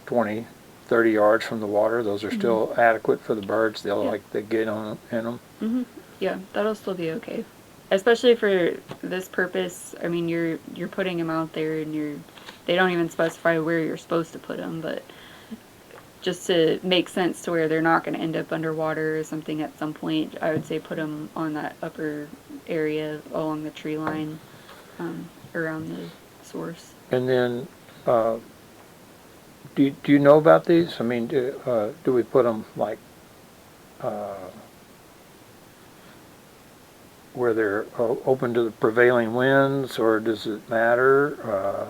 20, 30 yards from the water. Those are still adequate for the birds. They'll Yeah. they get in them. Mm-hmm. Yeah, that'll still be okay. Especially for this purpose. I mean, you're putting them out there, and they don't even specify where you're supposed to put them, but just to make sense to where they're not going to end up underwater or something at some point, I would say put them on that upper area along the tree line, around the source. And then, do you know about these? I mean, do we put them like where they're open to the prevailing winds, or does it matter?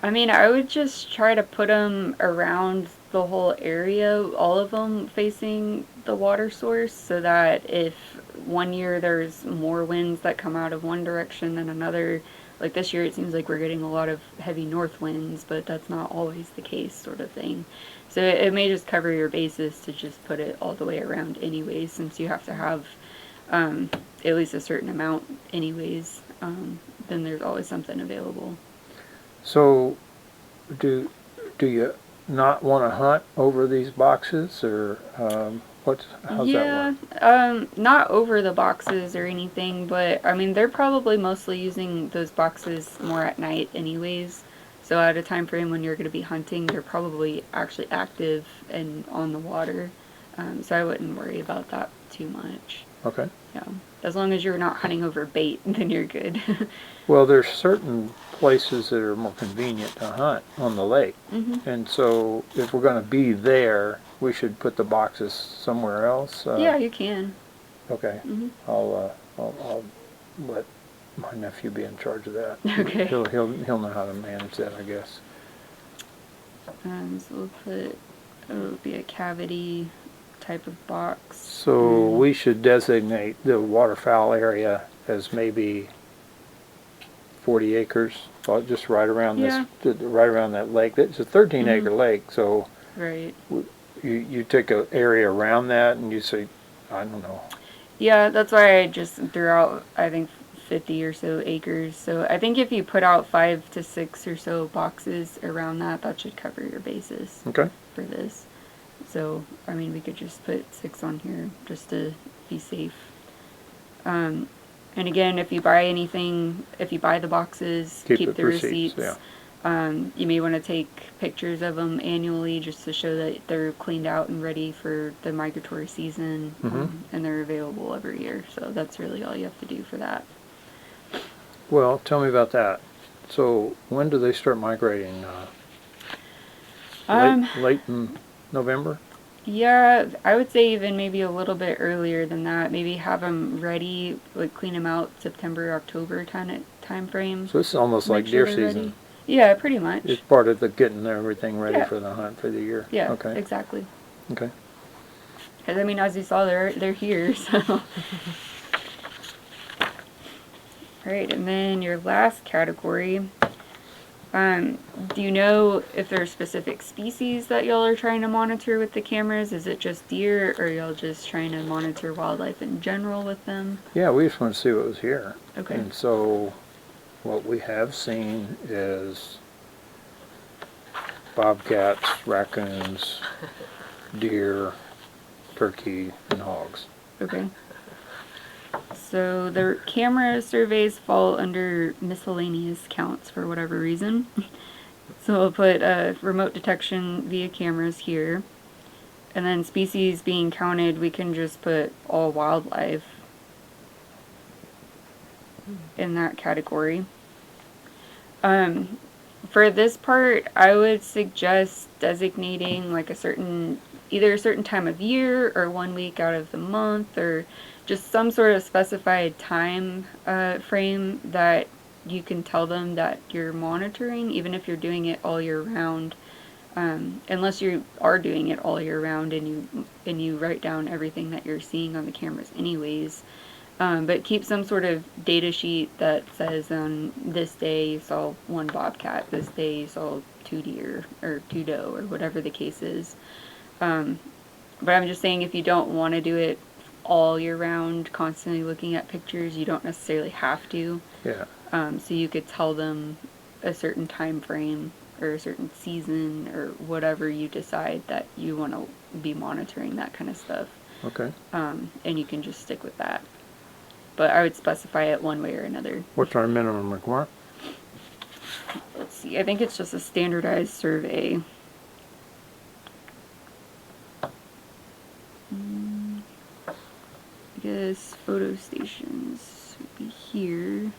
I mean, I would just try to put them around the whole area, all of them facing the water source, so that if one year there's more winds that come out of one direction than another, like this year it seems like we're getting a lot of heavy north winds, but that's not always the case, sort of thing. So it may just cover your basis to just put it all the way around anyways, since you have to have at least a certain amount anyways, then there's always something available. So, do you not want to hunt over these boxes, or how's that work? Not over the boxes or anything, but I mean they're probably mostly using those boxes more at night anyways. So at a time frame when you're going to be hunting, they're probably actually active and on the water. So I wouldn't worry about that too much. Okay. Yeah. As long as you're not hunting over bait, then you're good. Well, there's certain places that are more convenient to hunt on the lake. Mm-hmm. And so if we're going to be there, we should put the boxes somewhere else. Yeah, you can. Okay. Mm-hmm. I'll let my nephew be in charge of that. Okay. He'll know how to manage that, I guess. So we'll put, it'll be a cavity type of box. So we should designate the waterfowl area as maybe 40 acres, just right around Yeah. right around that lake. It's a 13-acre Mhm. lake, so Right. you take an area around that and you say, I don't know. Yeah, that's why I just threw out, I think, 50 or so acres. So I think if you put out 5 to 6 or so boxes around that, that should cover your basis Okay. for this. So, I mean, we could just put 6 on here just to be safe. And again, if you buy anything, if you buy the boxes, keep the receipts. Yeah. You may want to take pictures of them annually just to show that they're cleaned out and ready for the migratory season, and they're available every year. So that's really all you have to do for that. Well, tell me about that. So when do they start migrating? Late in November? Yeah, I would say even maybe a little bit earlier than that. Maybe have them ready, like clean them out September, October kind of time frame. So this is almost like deer season. Ready. Yeah, pretty much. It's part of the getting everything ready Yeah. for the hunt for the year. Yeah, Okay. exactly. Okay. Because I mean, as you saw, they're here. So. All right, and then your last category. Do you know if there are specific species that y'all are trying to monitor with the cameras? Is it just deer, or y'all just trying to monitor wildlife in general with them? Yeah, we just want to see what was here. Okay. And so what we have seen is bobcats, raccoons, deer, turkey, and hogs. Okay. So the camera surveys fall under miscellaneous counts for whatever reason. So we'll put remote detection via cameras here. And then species being counted, we can just put all wildlife in that category. For this part, I would suggest designating like either a certain time of year or 1 week out of the month, or just some sort of specified time frame that you can tell them that you're monitoring, even if you're doing it all year round. Unless you are doing it all year round and you write down everything that you're seeing on the cameras anyways. But keep some sort of data sheet that says on this day you saw 1 bobcat, this day you saw 2 deer or 2 doe, or whatever the case is. But I'm just saying, if you don't want to do it all year round, constantly looking at pictures, you don't necessarily have to. Yeah. So you could tell them a certain time frame or a certain season or whatever you decide that you want to be monitoring, that kind of stuff. Okay. And you can just stick with that. But I would specify it one way or another. What's our minimum requirement? Let's see, I think it's just a standardized survey. I guess photo stations would be here.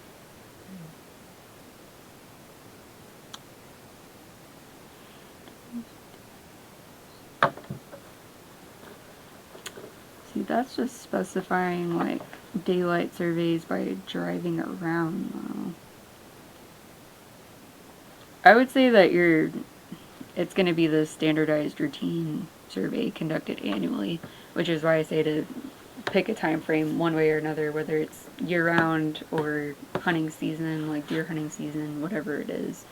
See, that's just specifying like daylight surveys by driving around though. I would say that it's going to be the standardized routine survey conducted annually, which is why I say to pick a time frame one way or another, whether it's year-round or hunting season, like deer hunting season, whatever it is.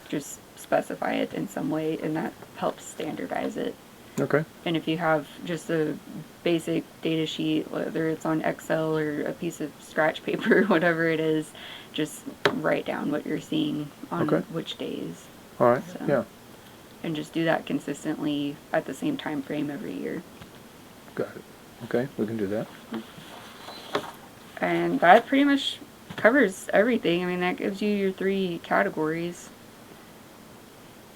Just specify it in some way, and that helps standardize it. Okay. And if you have just a basic data sheet, whether it's on Excel or a piece of scratch paper, whatever it is, just write down what you're seeing on which days. All right. So, yeah. And just do that consistently at the same time frame every year. Got it. Okay, we can do that. And that pretty much covers everything. I mean, that gives you your 3 categories.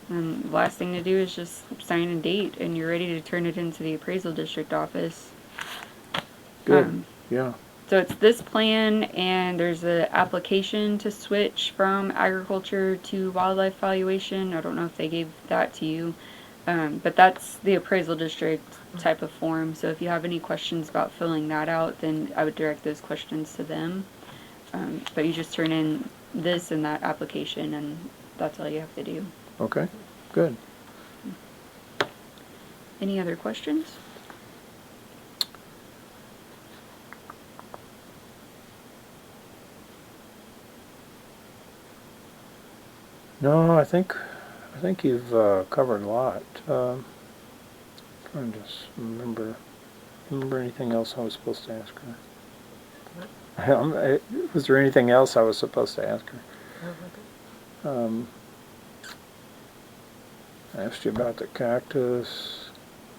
And the last thing to do is just sign a date, and you're ready to turn it into the appraisal district office. Good. Yeah. So it's this plan, and there's an application to switch from agriculture to wildlife valuation. I don't know if they gave that to you, but that's the appraisal district type of form. So if you have any questions about filling that out, then I would direct those questions to them. But you just turn in this and that application, and that's all you have to do. Okay. Good. Any other questions? No, I think you've covered a lot. Trying to remember anything else I was supposed to ask her. Was there anything else I was supposed to ask her? I asked you about the cactus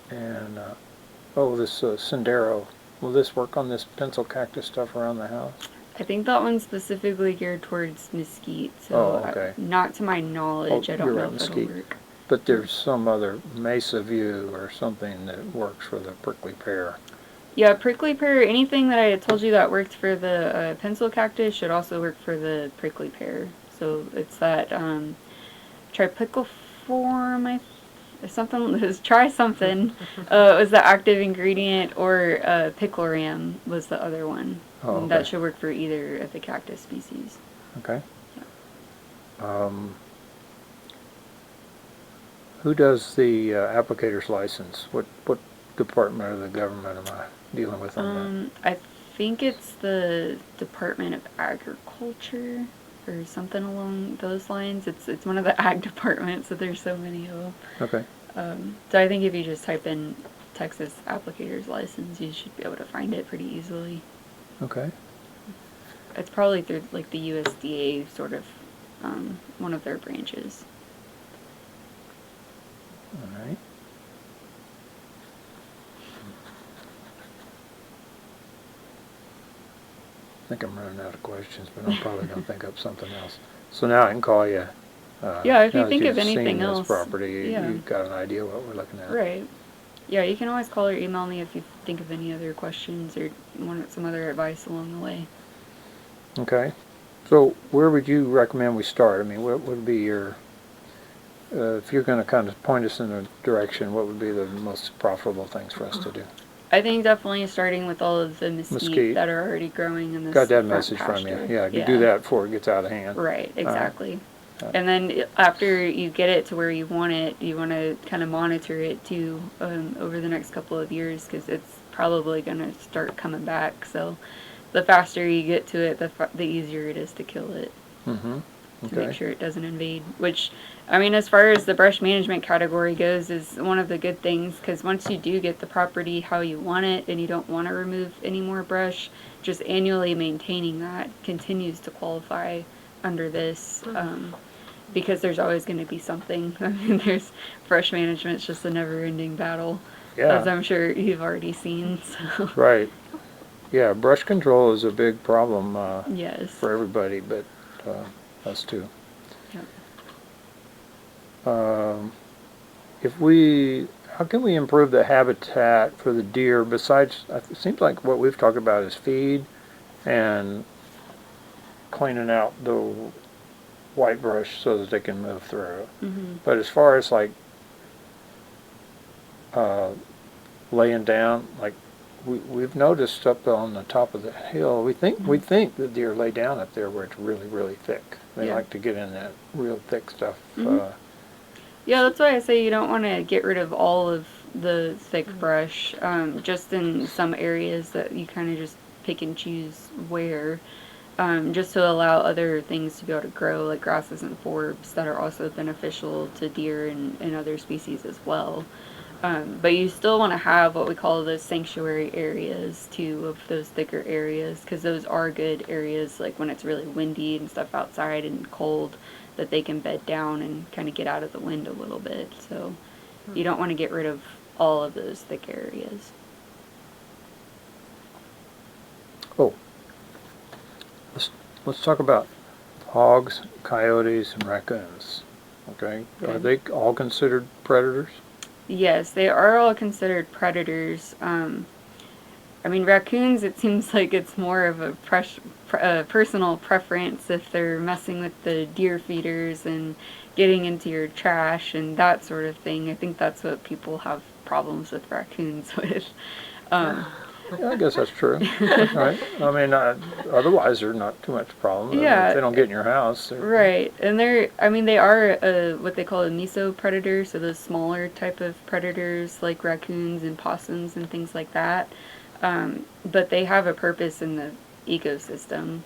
and this Sendero. Will this work on this pencil cactus stuff around the house? I think that one's specifically geared towards mesquite, so Oh, okay. not to my knowledge. Oh, I don't you're know right, if it'll mesquite. work. But there's some other Mesa View or something that works for the prickly pear. Yeah, prickly pear, anything that I had told you that worked for the pencil cactus should also work for the prickly pear. So it's that tripicoform, try something. It was the active ingredient, or picloram was the other one. Oh, And that okay. should work for either of the cactus species. Okay. Yeah. Who does the applicator's license? What department of the government am I dealing with on I think it's the Department of Agriculture or something along those lines. It's one of the ag departments, so there's so many of them. that? Okay. So I think if you just type in Texas applicator's license, you should be able to find it pretty easily. Okay. It's probably through like the USDA sort of one of their branches. All right. I think I'm running out of questions, but I'm probably going to think up something else. So now I can call you. Yeah, if you now that think of you've seen anything this else, property, yeah. you've got an idea what we're looking at. Right. Yeah, you can always call or email me if you think of any other questions or want some other advice along the way. Okay. So where would you recommend we start? I mean, what would be your, if you're going to kind of point us in a direction, what would be the most profitable things for us to do? I think definitely starting with all of the mesquite that are already growing in this Got that front message pasture. from you. Yeah, you do that before it gets out of hand. Right, exactly. Right. And then after you get it to where you want to kind of monitor it too over the next couple of years, because it's probably going to start coming back. So the faster you get to it, the easier it is to kill it. Mm-hmm. Okay. To make sure it doesn't invade. Which, I mean, as far as the brush management category goes, is one of the good things, because once you do get the property how you want it and you don't want to remove any more brush, just annually maintaining that continues to qualify under this, because there's always going to be something. I mean, there's brush management's just a never-ending battle, Yeah. as I'm sure you've already seen. So. Right. Yeah, brush control is a big problem Yes. for everybody, but us too. Yep. How can we improve the habitat for the deer besides, it seems like what we've talked about is feed and cleaning out the white brush so that they can move through. Mm-hmm. But as far as like laying down, like we've noticed up on the top of the hill, we think the deer lay down up there where it's really, really thick. They like to get in that real thick stuff. Mm-hmm. Yeah, that's why I say you don't want to get rid of all of the thick brush, just in some areas that you kind of just pick and choose where, just to allow other things to be able to grow, like grasses and forbs that are also beneficial to deer and other species as well. But you still want to have what we call those sanctuary areas too, of those thicker areas, because those are good areas, like when it's really windy and stuff outside and cold, that they can bed down and kind of get out of the wind a little bit. So you don't want to get rid of all of those thick areas. Oh, let's talk about hogs, coyotes, and raccoons. Okay, are they all considered predators? Yes, they are all considered predators. I mean, raccoons, it seems like it's more of a personal preference if they're messing with the deer feeders and getting into your trash and that sort of thing. I think that's what people have problems with raccoons with. Um, Yeah, I guess that's true. Right? I mean, otherwise they're not too much problem. I mean, Yeah. if they don't get in your house. Right, and they are what they call a meso predator, so those smaller type of predators like raccoons and possums and things like that. But they have a purpose in the ecosystem.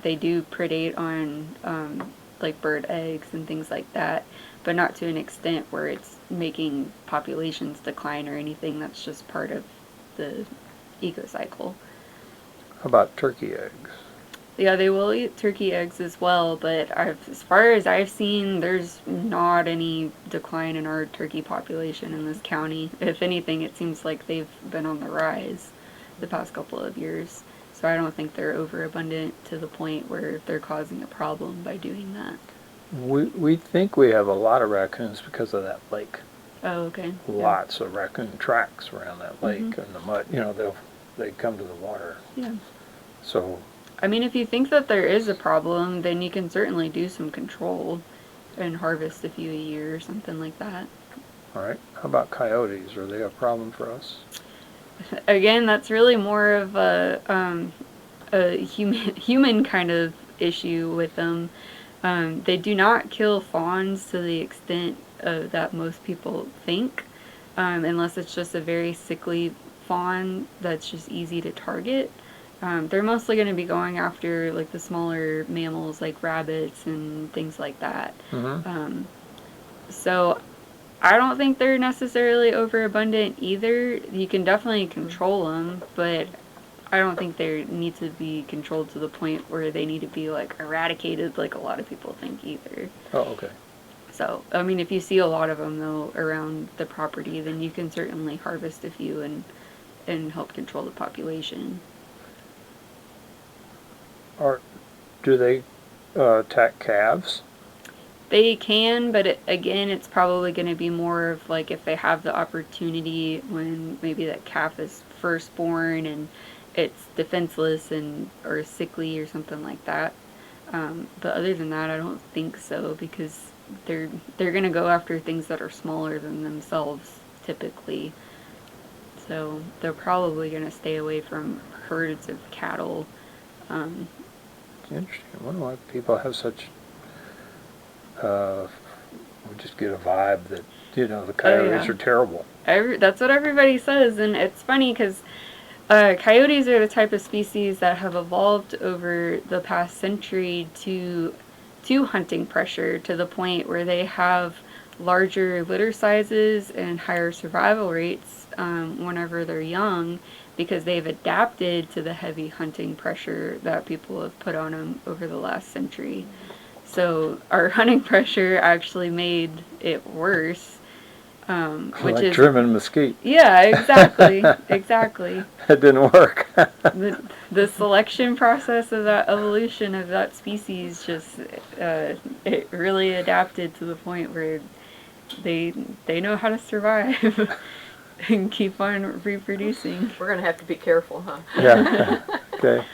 They do predate on like bird eggs and things like that, but not to an extent where it's making populations decline or anything. That's just part of the ecocycle. How about turkey eggs? Yeah, they will eat turkey eggs as well, but as far as I've seen, there's not any decline in our turkey population in this county. If anything, it seems like they've been on the rise the past couple of years. So I don't think they're overabundant to the point where they're causing a problem by doing that. We think we have a lot of raccoons because of that lake. Oh, okay. Lots of raccoon tracks around that lake Mhm. and the mud. You know, they come to the water. Yeah. So I mean, if you think that there is a problem, then you can certainly do some control and harvest a few a year or something like that. all right. How about coyotes? Are they a problem for us? Again, that's really more of a human kind of issue with them. They do not kill fawns to the extent that most people think, unless it's just a very sickly fawn that's just easy to target. They're mostly going to be going after like the smaller mammals like rabbits and things like that. Mm-hmm. So I don't think they're necessarily overabundant either. You can definitely control them, but I don't think they need to be controlled to the point where they need to be like eradicated like a lot of people think either. Oh, okay. So, I mean, if you see a lot of them though around the property, then you can certainly harvest a few and help control the population. Do they attack calves? They can, but again, it's probably going to be more of like if they have the opportunity when maybe that calf is first born and it's defenseless and or sickly or something like that. But other than that, I don't think so because they're going to go after things that are smaller than themselves typically. So they're probably going to stay away from herds of cattle. Interesting. I wonder why people have such. We just get a vibe that the coyotes are terrible. That's what everybody says, and it's funny because coyotes are the type of species that have evolved over the past century to hunting pressure to the point where they have larger litter sizes and higher survival rates whenever they're young because they've adapted to the heavy hunting pressure that people have put on them over the last century. So our hunting pressure actually made it worse. Which like is trimming mesquite. Yeah, exactly, exactly. It didn't work. The selection process of that evolution of that species just it really adapted to the point where they know how to survive and keep on reproducing. We're going to have to be careful, huh? Yeah. Okay.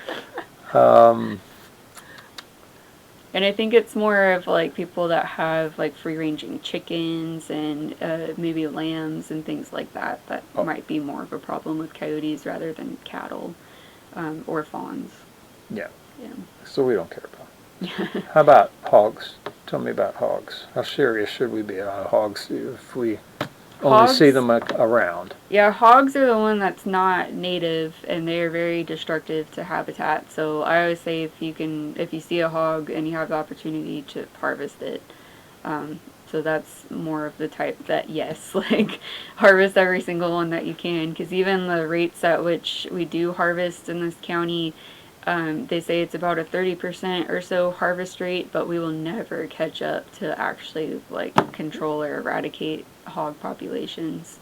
And I think it's more of like people that have like free-ranging chickens and maybe lambs and things like that might be more of a problem with coyotes rather than cattle or fawns. Yeah. Yeah. So we don't care about them. How about hogs? Tell me about hogs. How serious should we be about hogs if we only see them around? Yeah, hogs are the one that's not native, and they're very destructive to habitat. So I always say if you see a hog and you have the opportunity to harvest it, so that's more of the type that yes, like harvest every single one that you can, because even the rates at which we do harvest in this county, they say it's about a 30% or so harvest rate, but we will never catch up to actually like control or eradicate hog populations.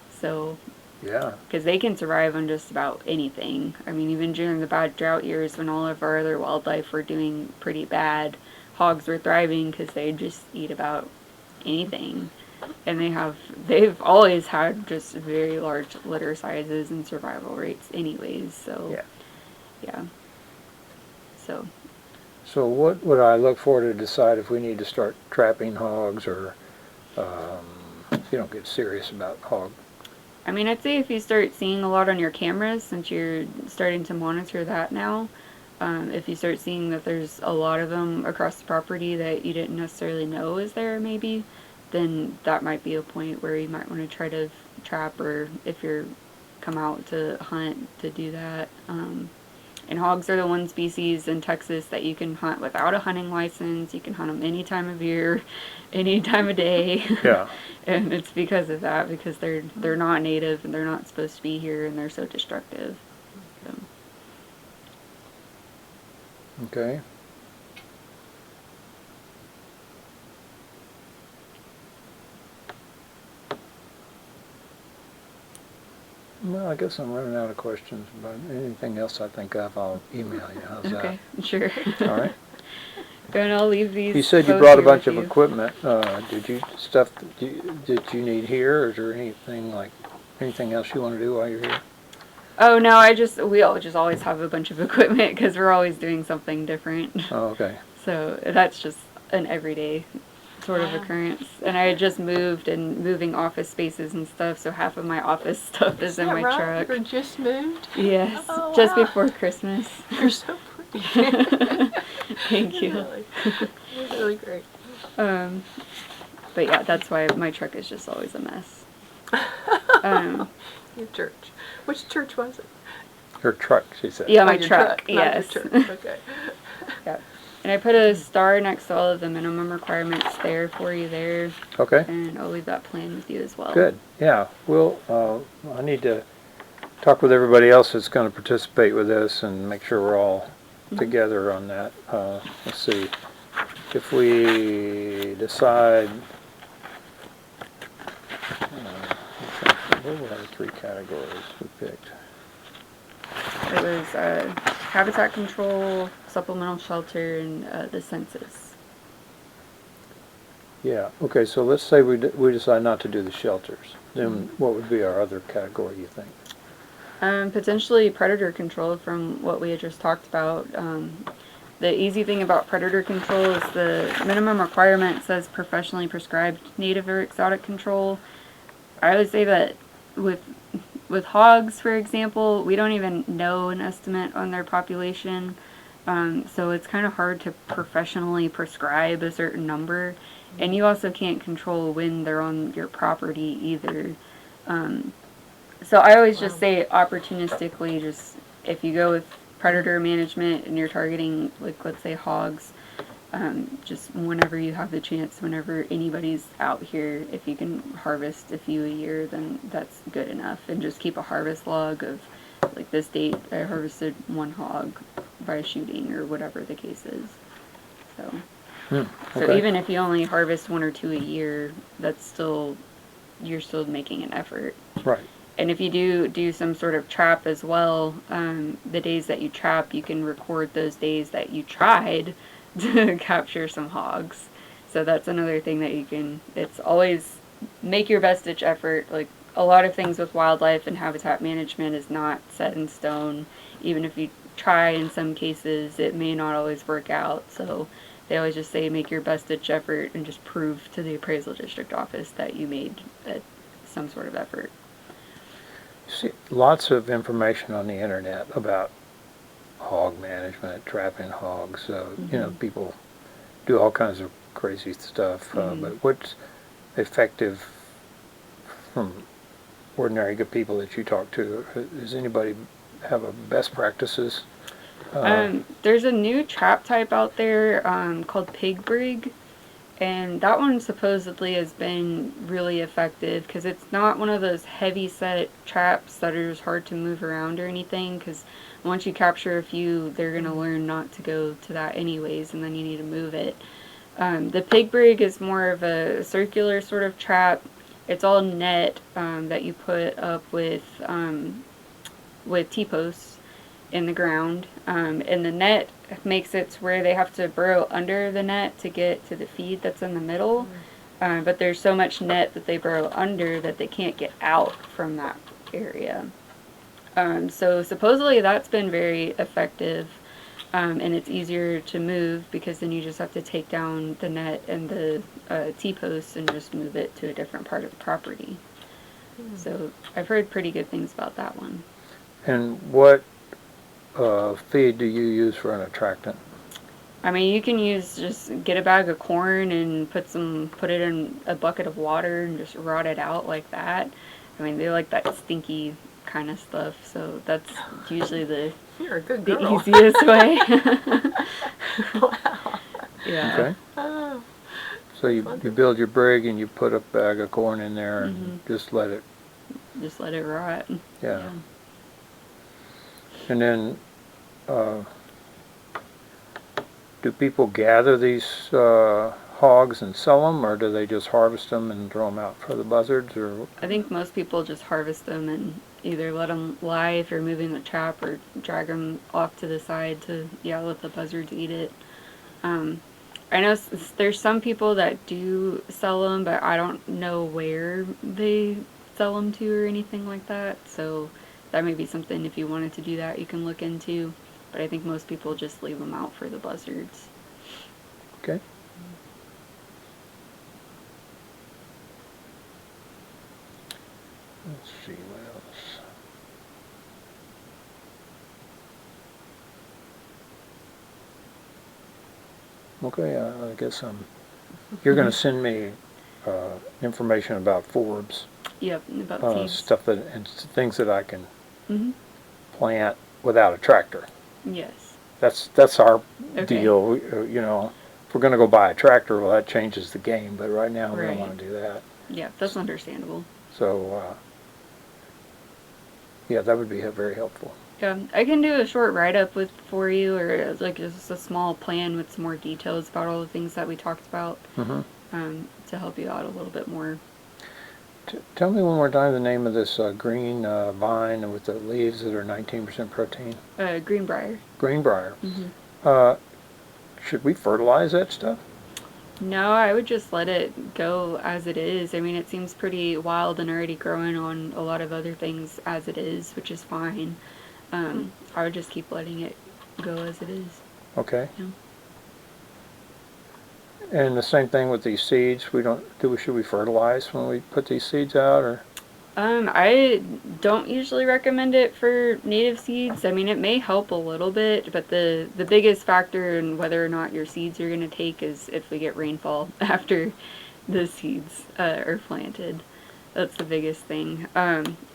So yeah, because they can survive on just about anything. I mean, even during the bad drought years when all of our other wildlife were doing pretty bad, hogs were thriving because they just eat about anything. And they've always had just very large litter sizes and survival rates anyways, so yeah. So what would I look for to decide if we need to start trapping hogs, or if you don't get serious about hog? I mean, I'd say if you start seeing a lot on your cameras, since you're starting to monitor that now, if you start seeing that there's a lot of them across the property that you didn't necessarily know is there, maybe, then that might be a point where you might want to try to trap, or if you're come out to hunt, to do that. And hogs are the one species in Texas that you can hunt without a hunting license. You can hunt them any time of year, any time of day. Yeah. And it's because of that, because they're not native and they're not supposed to be here, and they're so destructive. So. Okay. Well, I guess I'm running out of questions, but anything else I think of, I'll email you. How's Okay, sure. that? All right. And I'll leave these. You said you brought a bunch of equipment. Did you need here, or is there anything else you want to do while you're here? Oh no, we all just always have a bunch of equipment because we're always doing something different. Oh, okay. So that's just an everyday sort of occurrence. And I had just moved and moving office spaces and stuff, so half of my office stuff is in my truck. You just moved? Yes, oh, just wow. before Christmas. You're so pretty. Thank you. You're really great. But yeah, that's why my truck is just always a mess. Your church. Which church was it? Her truck, she said. Yeah, my your truck. Yes. Not your church. Okay. Yeah. And I put a star next to all of the minimum requirements there for you there. Okay. And I'll leave that plan with you as well. Good. Yeah. I need to talk with everybody else that's going to participate with this and make sure we're all together on that. Let's see. If we decide, what were the 3 categories we picked? It was habitat control, supplemental shelter, and the census. Yeah. Okay. So let's say we decide not to do the shelters. Then what would be our other category, you think? Potentially predator control, from what we had just talked about. The easy thing about predator control is the minimum requirement says professionally prescribed native or exotic control. I would say that with hogs, for example, we don't even know an estimate on their population, so it's kind of hard to professionally prescribe a certain number, and you also can't control when they're on your property either. So I always just say opportunistically, just if you go with predator management and you're targeting, like, let's say hogs, just whenever you have the chance, whenever anybody's out here, if you can harvest a few a year, then that's good enough. And just keep a harvest log of, like, this date I harvested 1 hog by shooting, or whatever the case is. So, Okay. so even if you only harvest 1 or 2 a year, you're still making an effort. Right. And if you do some sort of trap as well, the days that you trap, you can record those days that you tried to capture some hogs. So that's another thing that you can, it's always make your best ditch effort. Like, a lot of things with wildlife and habitat management is not set in stone. Even if you try, in some cases, it may not always work out. So they always just say make your best ditch effort and just prove to the appraisal district office that you made some sort of effort. See, lots of information on the internet about hog management, trapping hogs. People do all kinds of crazy stuff. But what's effective from ordinary good people that you talk to? Does anybody have a best practices? There's a new trap type out there called pig brig. And that one supposedly has been really effective because it's not one of those heavy set traps that are just hard to move around or anything, because once you capture a few, they're going to learn not to go to that anyways, and then you need to move it. The pig brig is more of a circular sort of trap. It's all net that you put up with T-posts in the ground, and the net makes it to where they have to burrow under the net to get to the feed that's in the middle. but there's so much net that they burrow under that they can't get out from that area. So supposedly that's been very effective, and it's easier to move because then you just have to take down the net and the T-posts and just move it to a different part of the property. So I've heard pretty good things about that one. And what feed do you use for an attractant? I mean, you can just get a bag of corn and put it in a bucket of water and just rot it out like that. I mean, they like that stinky kind of stuff, so that's usually You're a good the girl. easiest way. Wow. Yeah. Okay. Oh. So you build your brig and you put a bag of corn in there and just let it. Just let it rot. Yeah. And then, do people gather these hogs and sell them, or do they just harvest them and throw them out for the buzzards? Or I think most people just harvest them and either let them lie if you're moving the trap, or drag them off to the side to let the buzzards eat it. I know there's some people that do sell them, but I don't know where they sell them to or anything like that. So that may be something, if you wanted to do that, you can look into. But I think most people just leave them out for the buzzards. okay. Let's see what else. Okay, I guess you're going to send me information about forbs, Yep, about seeds. stuff and things that I can Mm-hmm. plant without a tractor. Yes. That's our Okay. deal. You know, if we're going to go buy a tractor, well, that changes the game. But right now, we don't Right. want to do that. Yeah, that's understandable. So, yeah, that would be very helpful. Yeah, I can do a short write-up for you, or like just a small plan with some more details about all the things that we talked about, to help you out a little bit more. Tell me one more time the name of this green vine with the leaves that are 19% protein. Greenbrier. Greenbrier. Mm-hmm. Should we fertilize that stuff? No, I would just let it go as it is. I mean, it seems pretty wild and already growing on a lot of other things as it is, which is fine. I would just keep letting it go as it is. Okay. Yeah. And the same thing with these seeds. Should we fertilize when we put these seeds out, or? I don't usually recommend it for native seeds. I mean, it may help a little bit, but the biggest factor in whether or not your seeds are going to take is if we get rainfall after the seeds are planted. That's the biggest thing.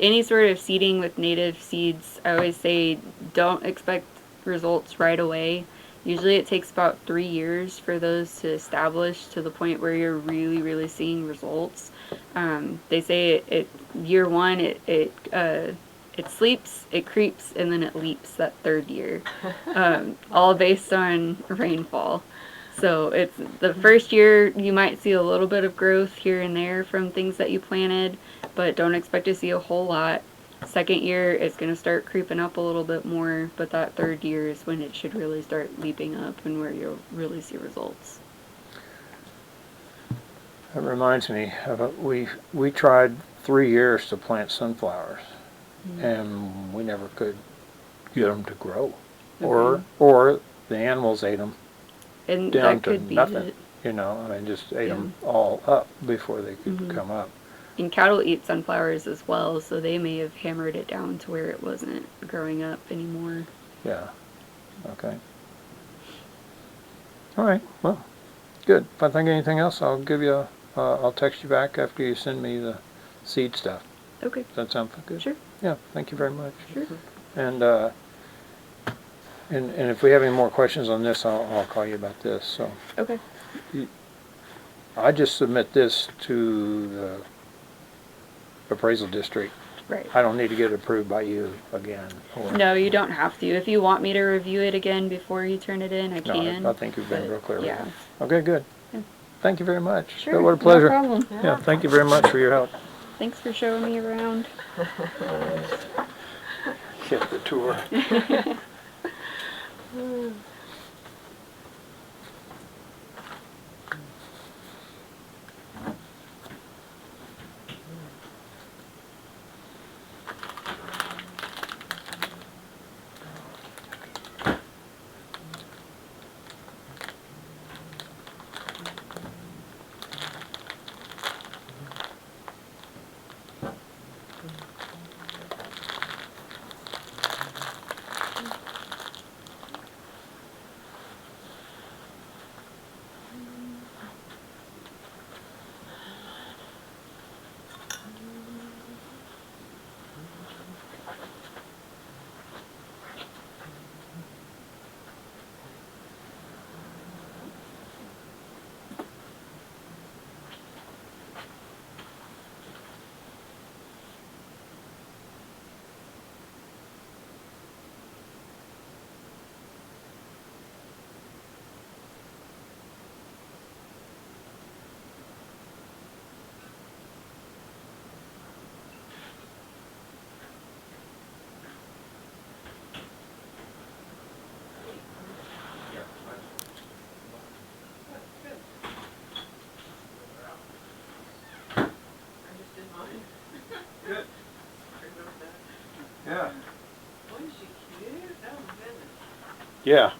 Any sort of seeding with native seeds, I always say don't expect results right away. Usually it takes about 3 years for those to establish to the point where you're really, really seeing results. They say year one, it sleeps, it creeps, and then it leaps that third year. All based on rainfall. So it's the first year you might see a little bit of growth here and there from things that you planted, but don't expect to see a whole lot. Second year, it's going to start creeping up a little bit more, but that third year is when it should really start leaping up and where you'll really see results. That reminds me, we tried 3 years to plant sunflowers, and we never could get them to grow, or the animals ate them And down that to could be nothing. it. You know, I mean, just ate them all up before they could come up. And cattle eat sunflowers as well, so they may have hammered it down to where it wasn't growing up anymore. Yeah. Okay. All right. Well, good. If I think of anything else, I'll give you. I'll text you back after you send me the seed stuff. Okay. Does that sound good? Sure. Yeah. Thank you very much. Sure. And if we have any more questions on this, I'll call you about this. So Okay. I just submit this to the appraisal district. Right. I don't need to get it approved by you again. Or, No, you don't have to. If you want me to review it again before you turn it in, I no, can. I think you've been but real clear with yeah. it. Okay, good. Yeah. Thank you very much. Sure. What a pleasure. No problem. Yeah, thank you very much for your help. Thanks for showing me around. Get the tour. Yeah.